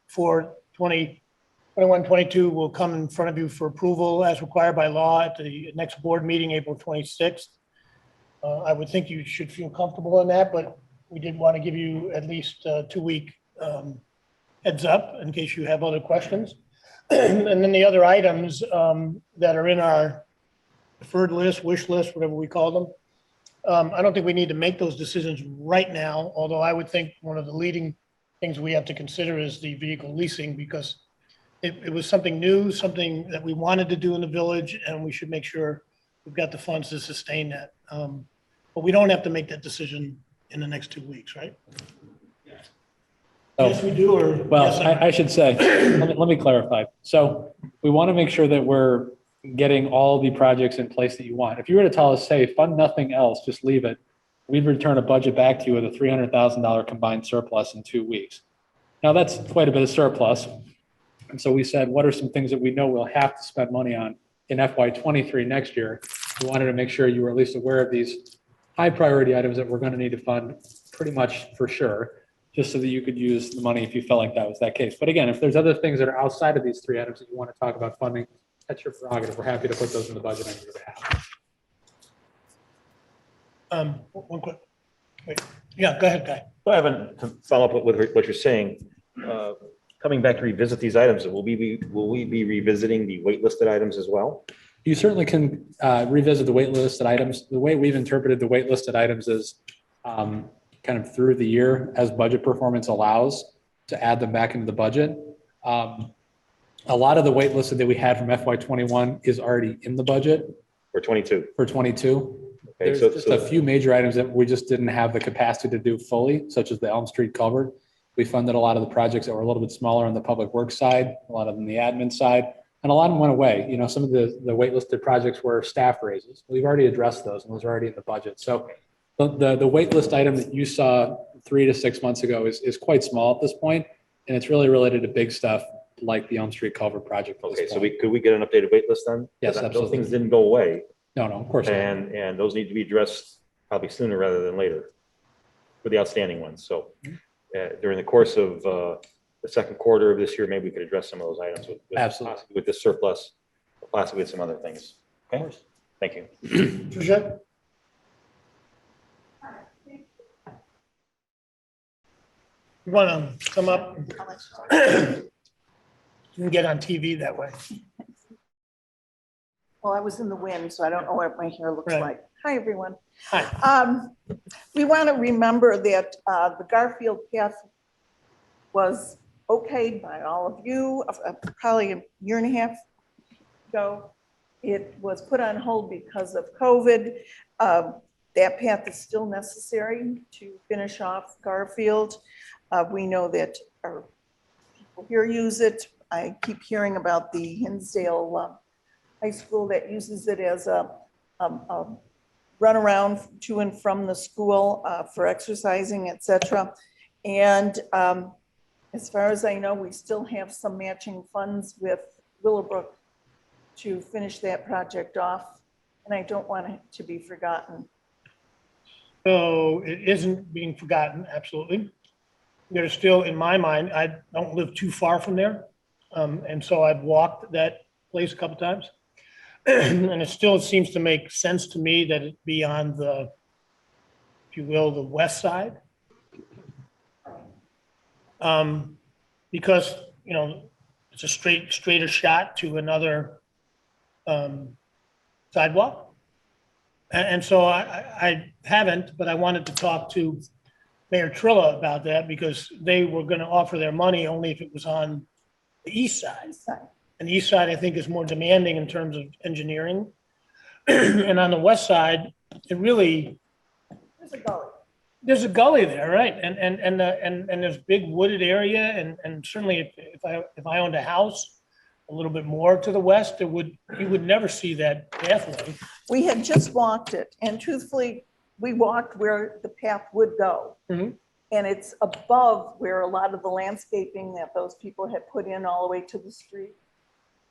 Speaker 1: for 2021-22 will come in front of you for approval as required by law at the next board meeting, April 26th. I would think you should feel comfortable in that, but we did want to give you at least a 2-week heads up in case you have other questions. And then the other items that are in our deferred list, wish list, whatever we call them, I don't think we need to make those decisions right now, although I would think one of the leading things we have to consider is the vehicle leasing because it was something new, something that we wanted to do in the village, and we should make sure we've got the funds to sustain that. But we don't have to make that decision in the next 2 weeks, right?
Speaker 3: Oh.
Speaker 1: Yes, we do, or?
Speaker 3: Well,
Speaker 1: yes,
Speaker 3: I should say, let me clarify. So we want to make sure that we're getting all the projects in place that you want. If you were to tell us, hey, fund nothing else, just leave it, we'd return a budget back to you with a $300,000 combined surplus in 2 weeks. Now that's quite a bit of surplus. And so we said, what are some things that we know we'll have to spend money on in FY23 next year? We wanted to make sure you were at least aware of these high priority items that we're going to need to fund pretty much for sure, just so that you could use the money if you felt like that was that case. But again, if there's other things that are outside of these 3 items that you want to talk about funding, that's your prerogative. We're happy to put those in the budget on your behalf.
Speaker 1: One quick, wait, yeah, go ahead, Guy.
Speaker 4: So Evan, to follow up with what you're saying, coming back to revisit these items, will we be revisiting the waitlisted items as well?
Speaker 3: You certainly can revisit the waitlisted items. The way we've interpreted the waitlisted items is kind kind of through the year as budget performance allows to add them back into the budget. A lot of the wait listed that we had from FY '21 is already in the budget
Speaker 4: For 22.
Speaker 3: for '22.
Speaker 4: Okay,
Speaker 3: There's
Speaker 4: so,
Speaker 3: just a few major items that we just didn't have the capacity to do fully, such as the Elm Street Culvert. We funded a lot of the projects that were a little bit smaller on the public works side, a lot of them the admin side, and a lot of them went away. You know, some of the waitlisted projects were staff raises. We've already addressed those, and those are already in the budget. So the waitlist item that you saw 3 to 6 months ago is quite small at this point, and it's really related to big stuff like the Elm Street Culvert project.
Speaker 4: okay, so could we get an updated wait list then?
Speaker 3: Yes,
Speaker 4: Those
Speaker 3: absolutely.
Speaker 4: things didn't go away,
Speaker 3: No, of course not.
Speaker 4: and those need to be addressed probably sooner rather than later for the outstanding ones. So during the course of the second quarter of this year, maybe we could address some of those items with
Speaker 3: Absolutely.
Speaker 4: possibly with this surplus, possibly with some other things. Okay, thank you.
Speaker 1: Tricia? You want to come up? You can get on TV that way.
Speaker 8: Well, I was in the wind, so I don't know what my hair looks
Speaker 1: Right.
Speaker 8: like. Hi, everyone.
Speaker 1: Hi.
Speaker 8: We want to remember that the Garfield path was okayed by all of you probably a year and a half ago. It was put on hold because of COVID. That path is still necessary to finish off Garfield. We know that our people here use it. I keep hearing about the Hinsdale High School that uses it as a runaround to and from the school for exercising, et cetera. And as far as I know, we still have some matching funds with Willowbrook to finish that project off. And I don't want it to be forgotten.
Speaker 1: So it isn't being forgotten, absolutely. There's still, in my mind, I don't live too far from there. And so I've walked that place a couple times. And it still seems to make sense to me that it be on the, if you will, the west side. Because, you know, it's a straighter shot to another sidewalk. And so I haven't, but I wanted to talk to Mayor Trilla about that because they were going to offer their money only if it was on the east side. And the east side, I think, is more demanding in terms of engineering. And on the west side, it really,
Speaker 8: There's a gully.
Speaker 1: there's a gully there, right? And there's big wooded area. And certainly if I owned a house a little bit more to the west, you would never see that pathway.
Speaker 8: We had just walked it, and truthfully, we walked where the path would go.
Speaker 1: Mhm.
Speaker 8: And it's above where a lot of the landscaping that those people had put in all the way to the street.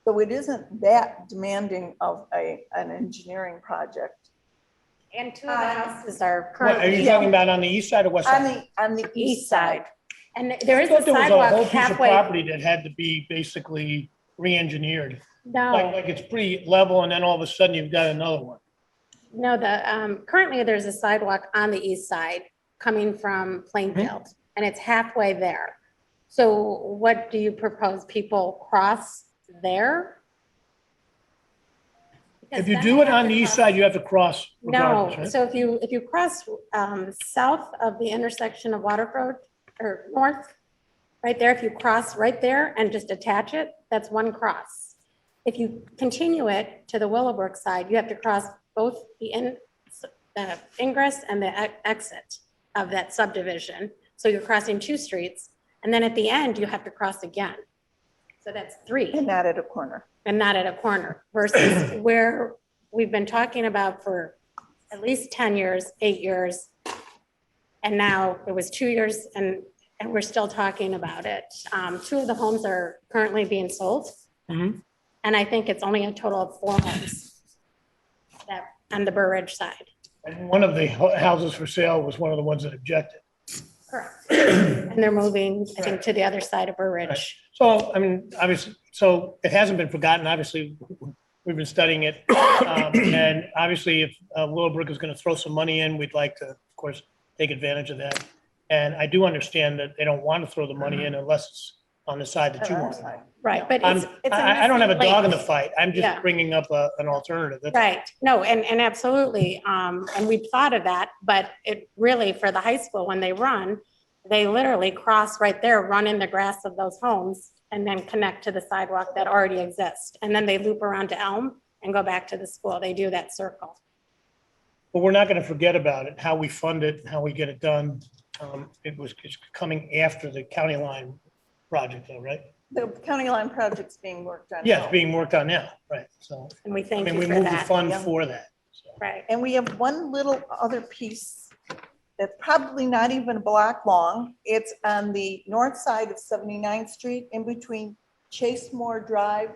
Speaker 8: So it isn't that demanding of an engineering project.
Speaker 9: And two of the houses are
Speaker 1: What, are
Speaker 9: currently
Speaker 1: you talking about on the east side or west side?
Speaker 8: On the east side.
Speaker 9: and there is
Speaker 1: I
Speaker 9: a
Speaker 1: thought there was a
Speaker 9: sidewalk
Speaker 1: whole piece of
Speaker 9: halfway.
Speaker 1: property that had to be basically re-engineered. Like
Speaker 9: No,
Speaker 1: it's pretty level and then all of a sudden you've got another one.
Speaker 9: no, currently there's a sidewalk on the east side coming from Plainfield, and it's halfway there. So what do you propose? People cross there?
Speaker 1: If you do it on the east side, you have to cross
Speaker 9: No,
Speaker 1: regardless, right?
Speaker 9: so if you cross south of the intersection of Waterford or north, right there, if you cross right there and just attach it, that's one cross. If you continue it to the Willowbrook side, you have to cross both the ingress and the exit of that subdivision. So you're crossing two streets, and then at the end, you have to cross again. So that's three.
Speaker 8: And not at a corner.
Speaker 9: And not at a corner versus where we've been talking about for at least 10 years, 8 years. And now it was 2 years and we're still talking about it. Two of the homes are currently being sold.
Speaker 1: Mhm.
Speaker 9: And I think it's only a total of 4 homes that on the Burridge side.
Speaker 1: And one of the houses for sale was one of the ones that objected.
Speaker 9: Correct. And they're moving, I think, to the other side of Burridge.
Speaker 1: So, I mean, obviously, so it hasn't been forgotten. Obviously, we've been studying it. And obviously, if Willowbrook is going to throw some money in, we'd like to, of course, take advantage of that. And I do understand that they don't want to throw the money in unless it's on the side that you
Speaker 8: On our
Speaker 1: want.
Speaker 8: side.
Speaker 9: Right, but
Speaker 1: I'm,
Speaker 9: it's a
Speaker 1: I don't have a
Speaker 9: missing
Speaker 1: dog in the
Speaker 9: link.
Speaker 1: fight. I'm
Speaker 9: Yeah.
Speaker 1: just bringing up an alternative. That's-
Speaker 9: Right, no, and absolutely, and we've thought of that, but it really, for the high school, when they run, they literally cross right there, run in the grass of those homes, and then connect to the sidewalk that already exists. And then they loop around to Elm and go back to the school. They do that circle.
Speaker 1: But we're not going to forget about it, how we fund it, how we get it done. It's coming after the county line project though, right?
Speaker 8: The county line project's being worked on.
Speaker 1: Yeah,
Speaker 8: now.
Speaker 1: it's being worked on now, right? So,
Speaker 9: And we
Speaker 1: I
Speaker 9: thank
Speaker 1: mean,
Speaker 9: you
Speaker 1: we
Speaker 9: for
Speaker 1: moved the
Speaker 9: that.
Speaker 1: fund
Speaker 8: Yeah.
Speaker 1: for that. So.
Speaker 9: Right,
Speaker 8: And we have one little other piece that's probably not even a block long. It's on the north side of 79th Street, in between Chase Moore Drive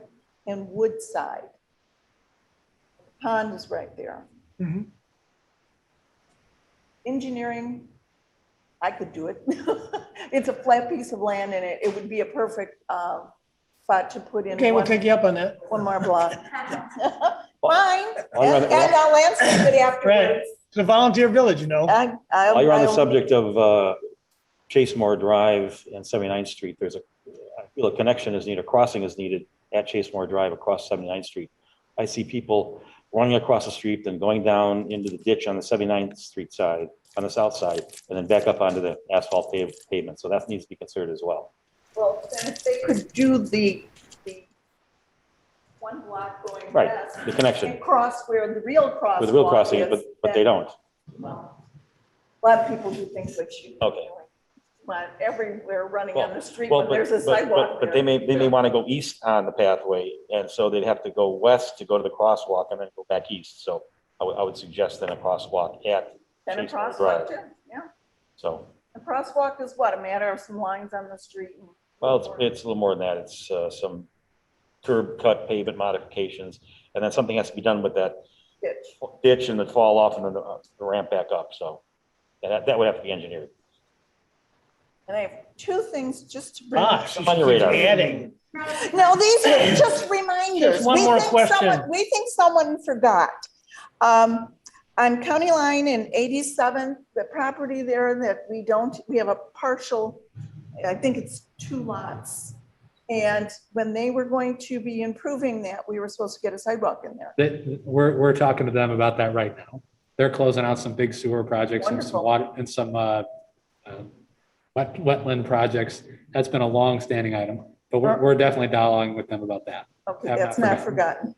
Speaker 8: and Woodside. The pond is right there.
Speaker 1: Mhm.
Speaker 8: Engineering, I could do it. It's a flat piece of land and it would be a perfect spot to put in
Speaker 1: Okay, we'll take you up on that.
Speaker 8: one more block. Fine,
Speaker 4: While you're on the-
Speaker 8: and I'll landscape it
Speaker 1: Right.
Speaker 8: afterwards.
Speaker 1: It's a volunteer village, you know.
Speaker 4: While you're on the subject of Chase Moore Drive and 79th Street, I feel a connection is needed, a crossing is needed at Chase Moore Drive across 79th Street. I see people running across the street, then going down into the ditch on the 79th Street side, on the south side, and then back up onto the asphalt pavement. So that needs to be considered as well.
Speaker 8: Well, then if they could do the one block going
Speaker 4: Right,
Speaker 8: west.
Speaker 4: the connection.
Speaker 8: And cross where the real crosswalk
Speaker 4: With the real crossing,
Speaker 8: is,
Speaker 4: but they don't.
Speaker 8: well, a lot of people do things that you.
Speaker 4: Okay.
Speaker 8: But everywhere running on the street,
Speaker 4: Well,
Speaker 8: but there's a sidewalk.
Speaker 4: but they
Speaker 8: there.
Speaker 4: may want to go east on the pathway, and so they'd have to go west to go to the crosswalk and then go back east. So I would suggest then a crosswalk at
Speaker 8: And a
Speaker 4: Chase Moore
Speaker 8: crosswalk
Speaker 4: Drive.
Speaker 8: too, yeah.
Speaker 4: So,
Speaker 8: A crosswalk is what, a matter of some lines on the street? and-
Speaker 4: well, it's a little more than that. It's some curb cut pavement modifications, and then something has to be done with that
Speaker 8: Ditch.
Speaker 4: ditch and then fall off and then the ramp back up. So that would have to be engineered.
Speaker 8: And I have two things just to bring.
Speaker 1: Gosh,
Speaker 4: On your radar.
Speaker 1: adding.
Speaker 8: No, these are just reminders.
Speaker 1: Just one
Speaker 8: We
Speaker 1: more
Speaker 8: think
Speaker 1: question.
Speaker 8: We think someone forgot. On County Line and 87, the property there that we have a partial, I think it's 2 lots. And when they were going to be improving that, we were supposed to get a sidewalk in there.
Speaker 3: We're talking to them about that right now. They're closing out some big sewer projects and some
Speaker 8: Wonderful.
Speaker 3: water and some wetland projects. That's been a long-standing item, but we're definitely dialoguing with them about that.
Speaker 8: Okay,
Speaker 3: Have
Speaker 8: that's
Speaker 3: not
Speaker 8: not forgotten.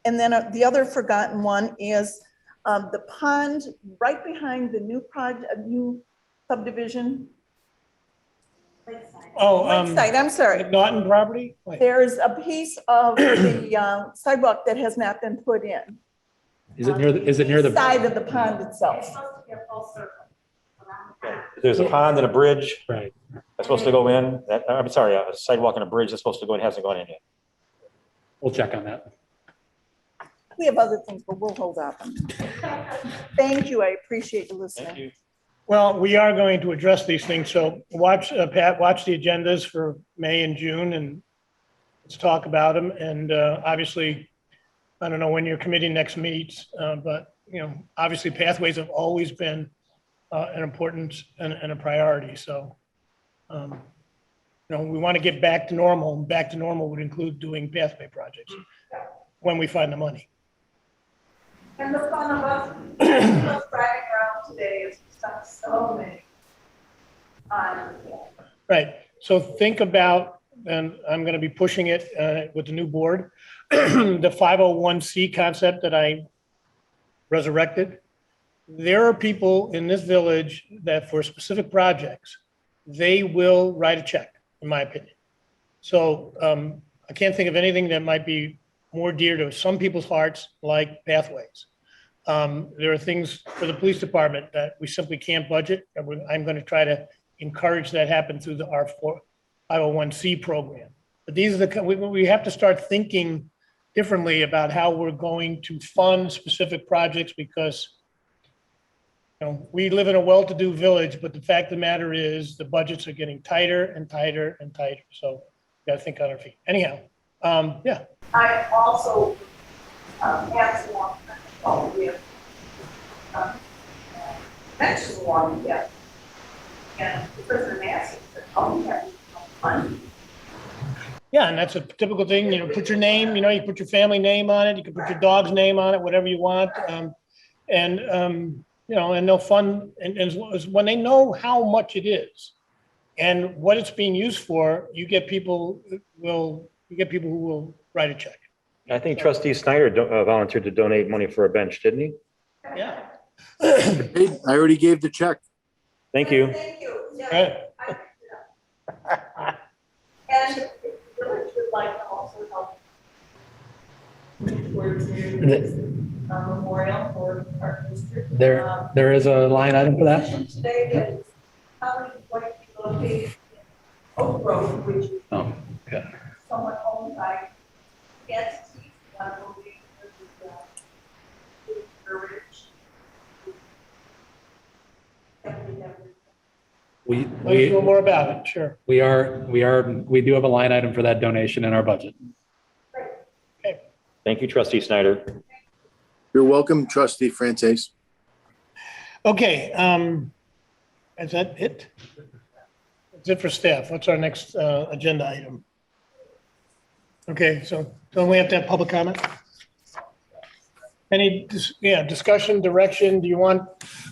Speaker 8: And then the other forgotten one is the pond right behind the new subdivision.
Speaker 1: Oh,
Speaker 8: Lakeside, I'm sorry.
Speaker 1: Norton property? Wait.
Speaker 8: There's a piece of the sidewalk that has not been put in.
Speaker 3: Is it near the?
Speaker 8: Side of the pond itself.
Speaker 4: There's a pond and a bridge
Speaker 3: Right.
Speaker 4: that's supposed to go in. I'm sorry, a sidewalk and a bridge that's supposed to go in, hasn't gone in yet.
Speaker 3: We'll check on that.
Speaker 8: We have other things, but we'll hold off on that. Thank you, I appreciate you listening.
Speaker 4: Thank you.
Speaker 1: Well, we are going to address these things. So watch, Pat, watch the agendas for May and June and let's talk about them. And obviously, I don't know when your committee next meets, but obviously pathways have always been an important and a priority. So, we want to get back to normal, and back to normal would include doing pathway projects when we find the money.
Speaker 8: And the fun of us driving around today is so many.
Speaker 1: Right. So think about, and I'm going to be pushing it with the new board, the 501c concept that I resurrected. There are people in this village that for specific projects, they will write a check, in my opinion. So I can't think of anything that might be more dear to some people's hearts, like pathways. There are things for the police department that we simply can't budget. And I'm going to try to encourage that happen through our 501c program. But these are we have to start thinking differently about how we're going to fund specific projects because we live in a well-to-do village, but the fact of the matter is the budgets are getting tighter and tighter and tighter. So we got to think on our feet. Anyhow, yeah.
Speaker 8: I also asked one, mentioned one, yeah. And the person asked, said, oh, we have money.
Speaker 1: Yeah, and that's a typical thing, put your name, you put your family name on it, you can put your dog's name on it, whatever you want. And, and they'll fund, and as well as when they know how much it is and what it's being used for, you get people who will write a check.
Speaker 4: I think trustee Snyder volunteered to donate money for a bench, didn't he?
Speaker 1: Yeah.
Speaker 10: Hey, I already gave the check.
Speaker 4: Thank you.
Speaker 8: Thank you. Yeah.
Speaker 1: Right.
Speaker 8: And the village would like to also help towards the memorial for our district.
Speaker 3: There is a line item for that?
Speaker 8: Today that is probably going to be located in Oak Grove, which is
Speaker 3: Oh, okay.
Speaker 8: somewhat owned by entities that will be encouraged.
Speaker 3: We
Speaker 1: know more about it, sure.
Speaker 3: we do have a line item for that donation in our budget.
Speaker 4: Thank you, trustee Snyder.
Speaker 10: You're welcome, trustee Francis.
Speaker 1: Okay, is that it? That's it for staff. What's our next agenda item? Okay, so don't we have to have public comment? Any, discussion, direction? Do you want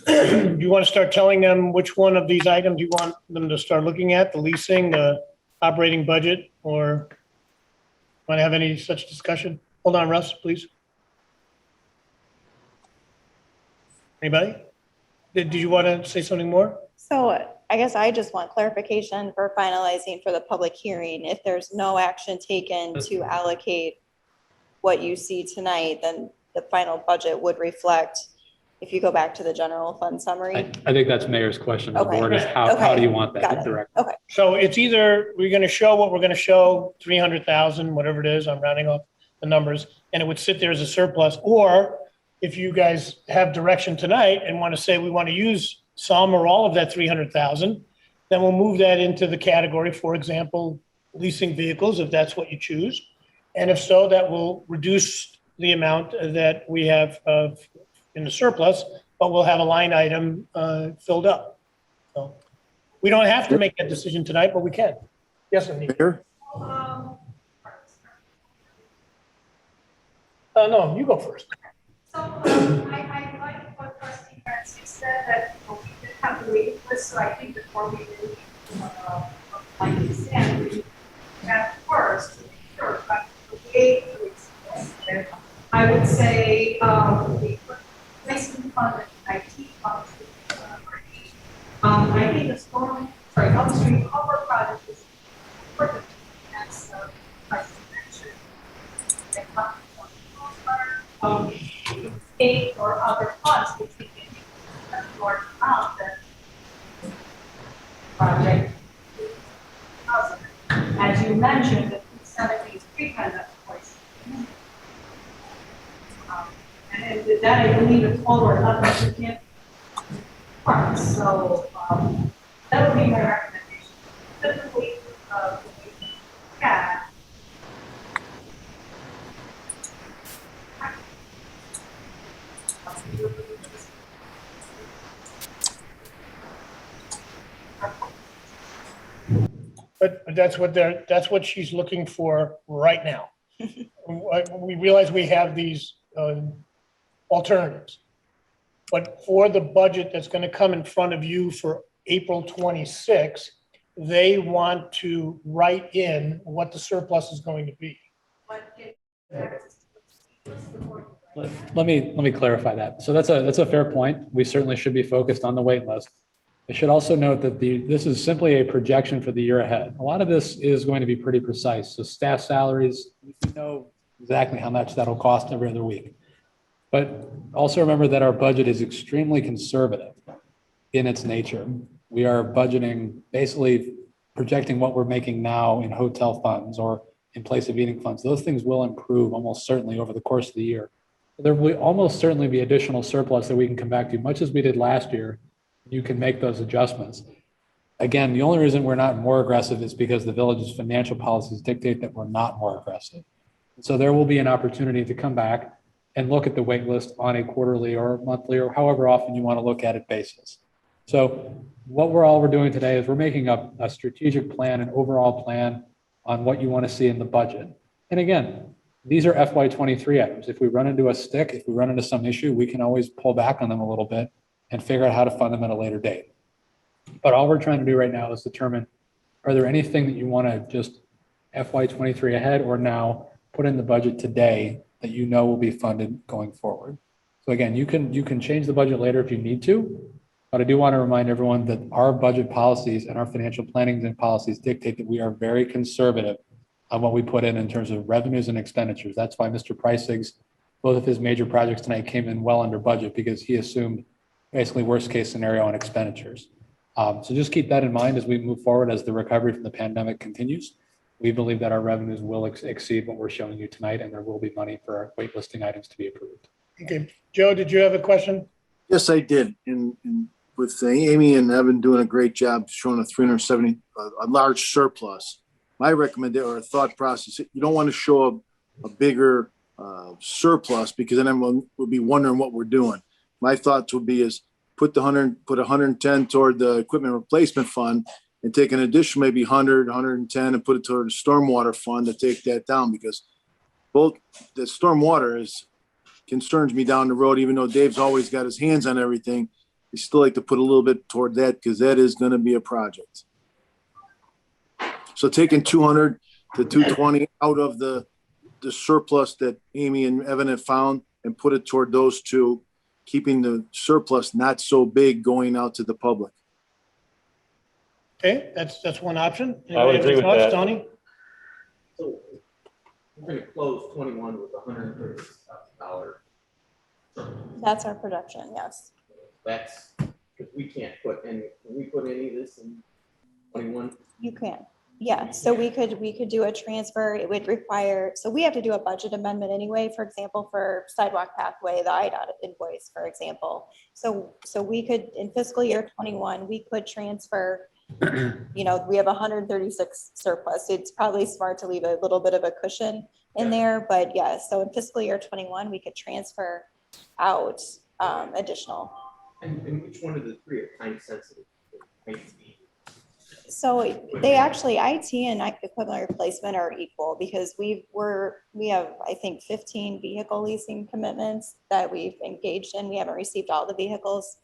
Speaker 1: to start telling them which one of these items you want them to start looking at, the leasing, the operating budget, or want to have any such discussion? Hold on, Russ, please. Anybody? Did you want to say something more?
Speaker 7: So I guess I just want clarification for finalizing for the public hearing. If there's no action taken to allocate what you see tonight, then the final budget would reflect, if you go back to the general fund summary.
Speaker 3: I think that's mayor's question to the
Speaker 7: Okay.
Speaker 3: board is how do you want
Speaker 7: Got
Speaker 3: that
Speaker 7: it.
Speaker 3: directed?
Speaker 7: Okay,
Speaker 1: So it's either we're going to show what we're going to show, 300,000, whatever it is, I'm rounding off the numbers, and it would sit there as a surplus, or if you guys have direction tonight and want to say we want to use some or all of that 300,000, then we'll move that into the category, for example, leasing vehicles, if that's what you choose. And if so, that will reduce the amount that we have in the surplus, but we'll have a line item filled up. So we don't have to make that decision tonight, but we can. Yes, Anita?
Speaker 10: Mayor?
Speaker 1: No, you go first.
Speaker 11: So I like what trustee Francis said, that we did have the waiting list, so I think before we really like you said, we have first to make sure, but the way I would say the placement fund and IT funds. I think the Elm Street Culvert project is important, as President mentioned. State or other funds which we can use a large amount that project. As you mentioned, the 270 is pre-pandemic place. And with that, I believe it's over another significant part. So that would be my recommendation. Typically, yeah.
Speaker 1: But that's what she's looking for right now. We realize we have these alternatives. But for the budget that's going to come in front of you for April 26, they want to write in what the surplus is going to be.
Speaker 3: Let me clarify that. So that's a fair point. We certainly should be focused on the wait list. I should also note that this is simply a projection for the year ahead. A lot of this is going to be pretty precise. So staff salaries, we know exactly how much that'll cost every other week. But also remember that our budget is extremely conservative in its nature. We are budgeting, basically projecting what we're making now in hotel funds or in place of eating funds. Those things will improve almost certainly over the course of the year. There will almost certainly be additional surplus that we can come back to, much as we did last year. You can make those adjustments. Again, the only reason we're not more aggressive is because the village's financial policies dictate that we're not more aggressive. So there will be an opportunity to come back and look at the wait list on a quarterly or monthly or however often you want to look at it basis. So what we're doing today is we're making a strategic plan, an overall plan on what you want to see in the budget. And again, these are FY23 items. If we run into a stick, if we run into some issue, we can always pull back on them a little bit and figure out how to fund them at a later date. But all we're trying to do right now is determine, are there anything that you want to just FY23 ahead or now put in the budget today that you know will be funded going forward? So again, you can change the budget later if you need to, but I do want to remind everyone that our budget policies and our financial planning and policies dictate that we are very conservative on what we put in terms of revenues and expenditures. That's why Mr. Preisig's, both of his major projects tonight came in well under budget because he assumed basically worst case scenario on expenditures. So just keep that in mind as we move forward, as the recovery from the pandemic continues. We believe that our revenues will exceed what we're showing you tonight, and there will be money for our waitlisting items to be approved.
Speaker 1: Okay, Joe, did you have a question?
Speaker 10: Yes, I did. And with Amy and Evan doing a great job showing a 370, a large surplus. My recommendation or thought process, you don't want to show a bigger surplus because then everyone will be wondering what we're doing. My thoughts would be is put 110 toward the equipment replacement fund and take an additional maybe 100, 110 and put it toward the stormwater fund to take that down, because both the stormwater concerns me down the road, even though Dave's always got his hands on everything. We still like to put a little bit toward that because that is going to be a project. So taking 200 to 220 out of the surplus that Amy and Evan have found and put it toward those two, keeping the surplus not so big going out to the public.
Speaker 1: Okay, that's one option.
Speaker 4: I would agree with that.
Speaker 1: Tony?
Speaker 2: So we're going to close 21 with $136,000.
Speaker 7: That's our projection, yes.
Speaker 2: That's because we can't put any. Can we put any of this in 21?
Speaker 7: You can, yeah. So we could do a transfer. It would require, so we have to do a budget amendment anyway, for example, for sidewalk pathway, the IDOT invoice, for example. So we could, in fiscal year 21, we could transfer, you know, we have 136 surplus. It's probably smart to leave a little bit of a cushion in there, but yeah, so in fiscal year 21, we could transfer out additional.
Speaker 2: And which one of the three are time sensitive?
Speaker 7: So they actually, IT and equipment replacement are equal because we have, I think, 15 vehicle leasing commitments that we've engaged in. We haven't received all the vehicles.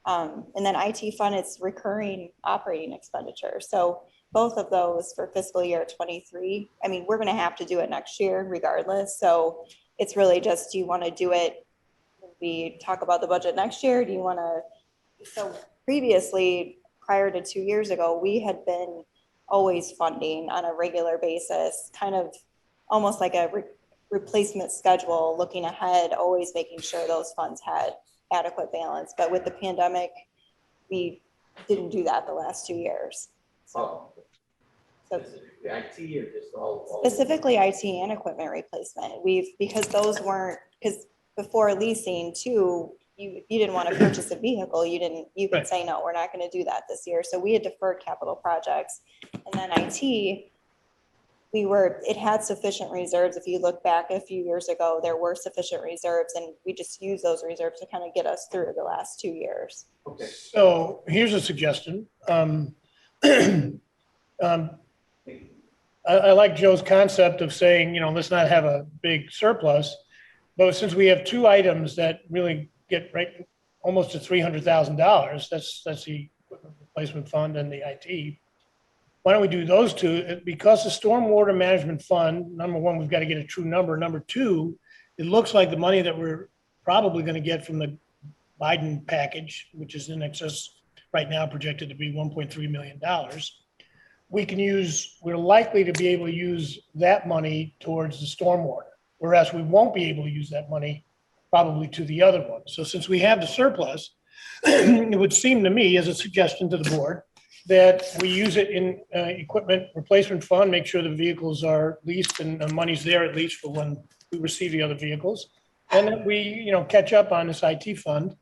Speaker 7: And then IT fund, it's recurring operating expenditure. So both of those for fiscal year 23, I mean, we're going to have to do it next year regardless. So it's really just, do you want to do it? We talk about the budget next year. Do you want to? So previously, prior to 2 years ago, we had been always funding on a regular basis, kind of almost like a replacement schedule, looking ahead, always making sure those funds had adequate balance. But with the pandemic, we didn't do that the last 2 years. So
Speaker 2: Specifically IT or just all?
Speaker 7: Specifically IT and equipment replacement. Because those weren't, because before leasing too, you didn't want to purchase a vehicle. You could say, no, we're not going to do that this year. So we had deferred capital projects. And then IT, it had sufficient reserves. If you look back a few years ago, there were sufficient reserves, and we just used those reserves to kind of get us through the last 2 years.
Speaker 2: Okay.
Speaker 1: So here's a suggestion. I like Joe's concept of saying, you know, let's not have a big surplus. But since we have two items that really get right almost to $300,000, that's the equipment replacement fund and the IT. Why don't we do those two? Because the stormwater management fund, number one, we've got to get a true number. Number two, it looks like the money that we're probably going to get from the Biden package, which is in excess right now projected to be $1.3 million. We're likely to be able to use that money towards the stormwater. Whereas we won't be able to use that money probably to the other one. So since we have the surplus, it would seem to me as a suggestion to the board that we use it in equipment replacement fund, make sure the vehicles are leased and the money's there at least for when we receive the other vehicles. And that we, you know, catch up on this IT fund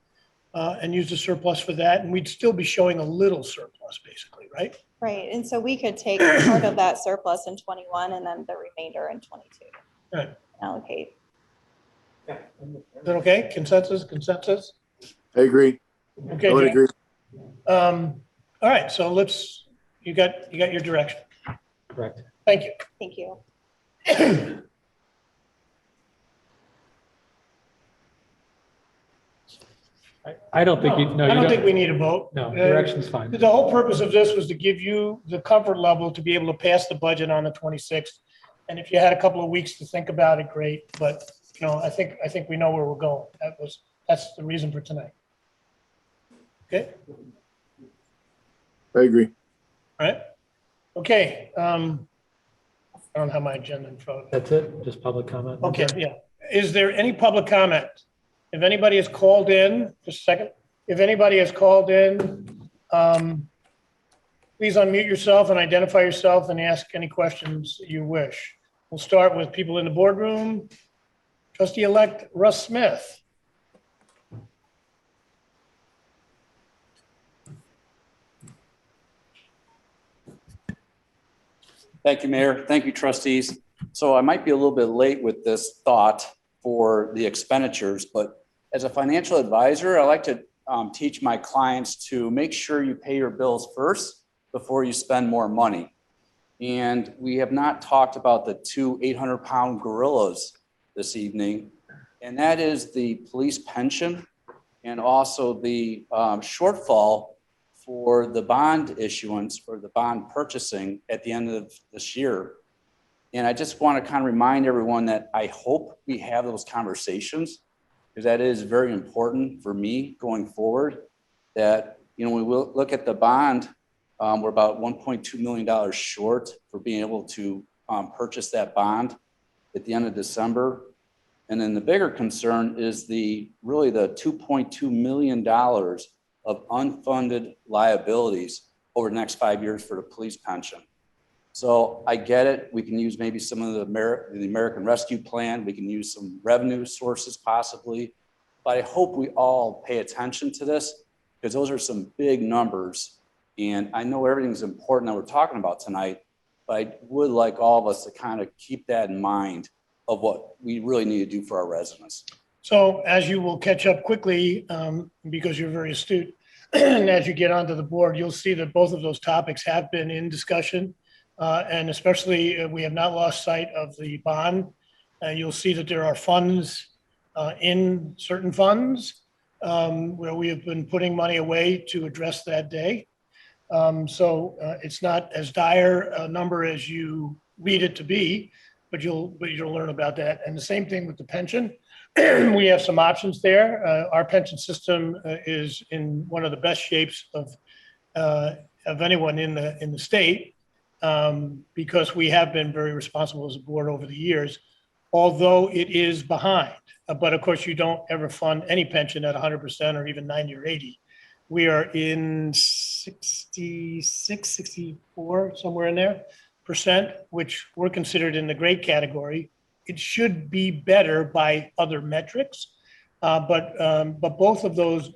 Speaker 1: and use the surplus for that. And we'd still be showing a little surplus basically, right?
Speaker 7: Right. And so we could take part of that surplus in 21 and then the remainder in 22.
Speaker 1: Right.
Speaker 7: Allocate.
Speaker 1: Is that okay? Consensus?
Speaker 10: I agree.
Speaker 1: Okay.
Speaker 10: I would
Speaker 1: Jack.
Speaker 10: agree.
Speaker 1: All right, so you got your direction.
Speaker 3: Correct.
Speaker 1: Thank you.
Speaker 7: Thank you.
Speaker 3: I don't think you, no,
Speaker 1: I
Speaker 3: you
Speaker 1: don't think
Speaker 3: don't.
Speaker 1: we need a vote.
Speaker 3: No, direction's fine.
Speaker 1: The whole purpose of this was to give you the comfort level to be able to pass the budget on the 26th. And if you had a couple of weeks to think about it, great. But, you know, I think we know where we're going. That's the reason for tonight. Okay,
Speaker 10: I agree.
Speaker 1: all right. Okay. I don't have my agenda in front of me.
Speaker 3: That's it? Just public comment?
Speaker 1: Okay, yeah. Is there any public comment? If anybody has called in, just a second. If anybody has called in, please unmute yourself and identify yourself and ask any questions you wish. We'll start with people in the boardroom. Trustee-elect Russ Smith.
Speaker 12: Thank you, Mayor. Thank you, trustees. So I might be a little bit late with this thought for the expenditures, but as a financial advisor, I like to teach my clients to make sure you pay your bills first before you spend more money. And we have not talked about the two 800-pound gorillas this evening, and that is the police pension and also the shortfall for the bond issuance or the bond purchasing at the end of this year. And I just want to kind of remind everyone that I hope we have those conversations, because that is very important for me going forward, that, you know, we will look at the bond. We're about $1.2 million short for being able to purchase that bond at the end of December. And then the bigger concern is really the $2.2 million of unfunded liabilities over the next 5 years for the police pension. So I get it. We can use maybe some of the American Rescue Plan. We can use some revenue sources possibly, but I hope we all pay attention to this, because those are some big numbers. And I know everything's important that we're talking about tonight, but I would like all of us to kind of keep that in mind of what we really need to do for our residents.
Speaker 1: So as you will catch up quickly, because you're very astute, and as you get onto the board, you'll see that both of those topics have been in discussion. And especially we have not lost sight of the bond. You'll see that there are funds in certain funds where we have been putting money away to address that day. So it's not as dire a number as you read it to be, but you'll learn about that. And the same thing with the pension. We have some options there. Our pension system is in one of the best shapes of anyone in the state. Because we have been very responsible as a board over the years, although it is behind. But of course, you don't ever fund any pension at 100% or even 90 or 80. We are in 66, 64, somewhere in there, %, which we're considered in the great category. It should be better by other metrics, but both of those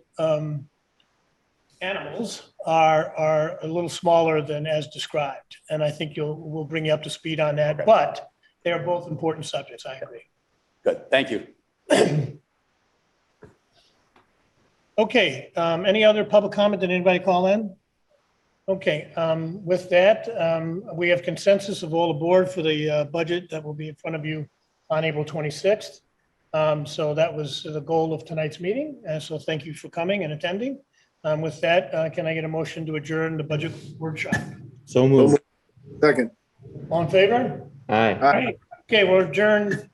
Speaker 1: animals are a little smaller than as described. And I think we'll bring you up to speed on that, but they are both important subjects. I agree.
Speaker 12: Good, thank you.
Speaker 1: Okay, any other public comment? Did anybody call in? Okay, with that, we have consensus of all the board for the budget that will be in front of you on April 26th. So that was the goal of tonight's meeting. And so thank you for coming and attending. With that, can I get a motion to adjourn the budget workshop?
Speaker 4: So moved.
Speaker 10: Second.
Speaker 1: All in favor?
Speaker 4: Aye.
Speaker 1: Okay, we're adjourned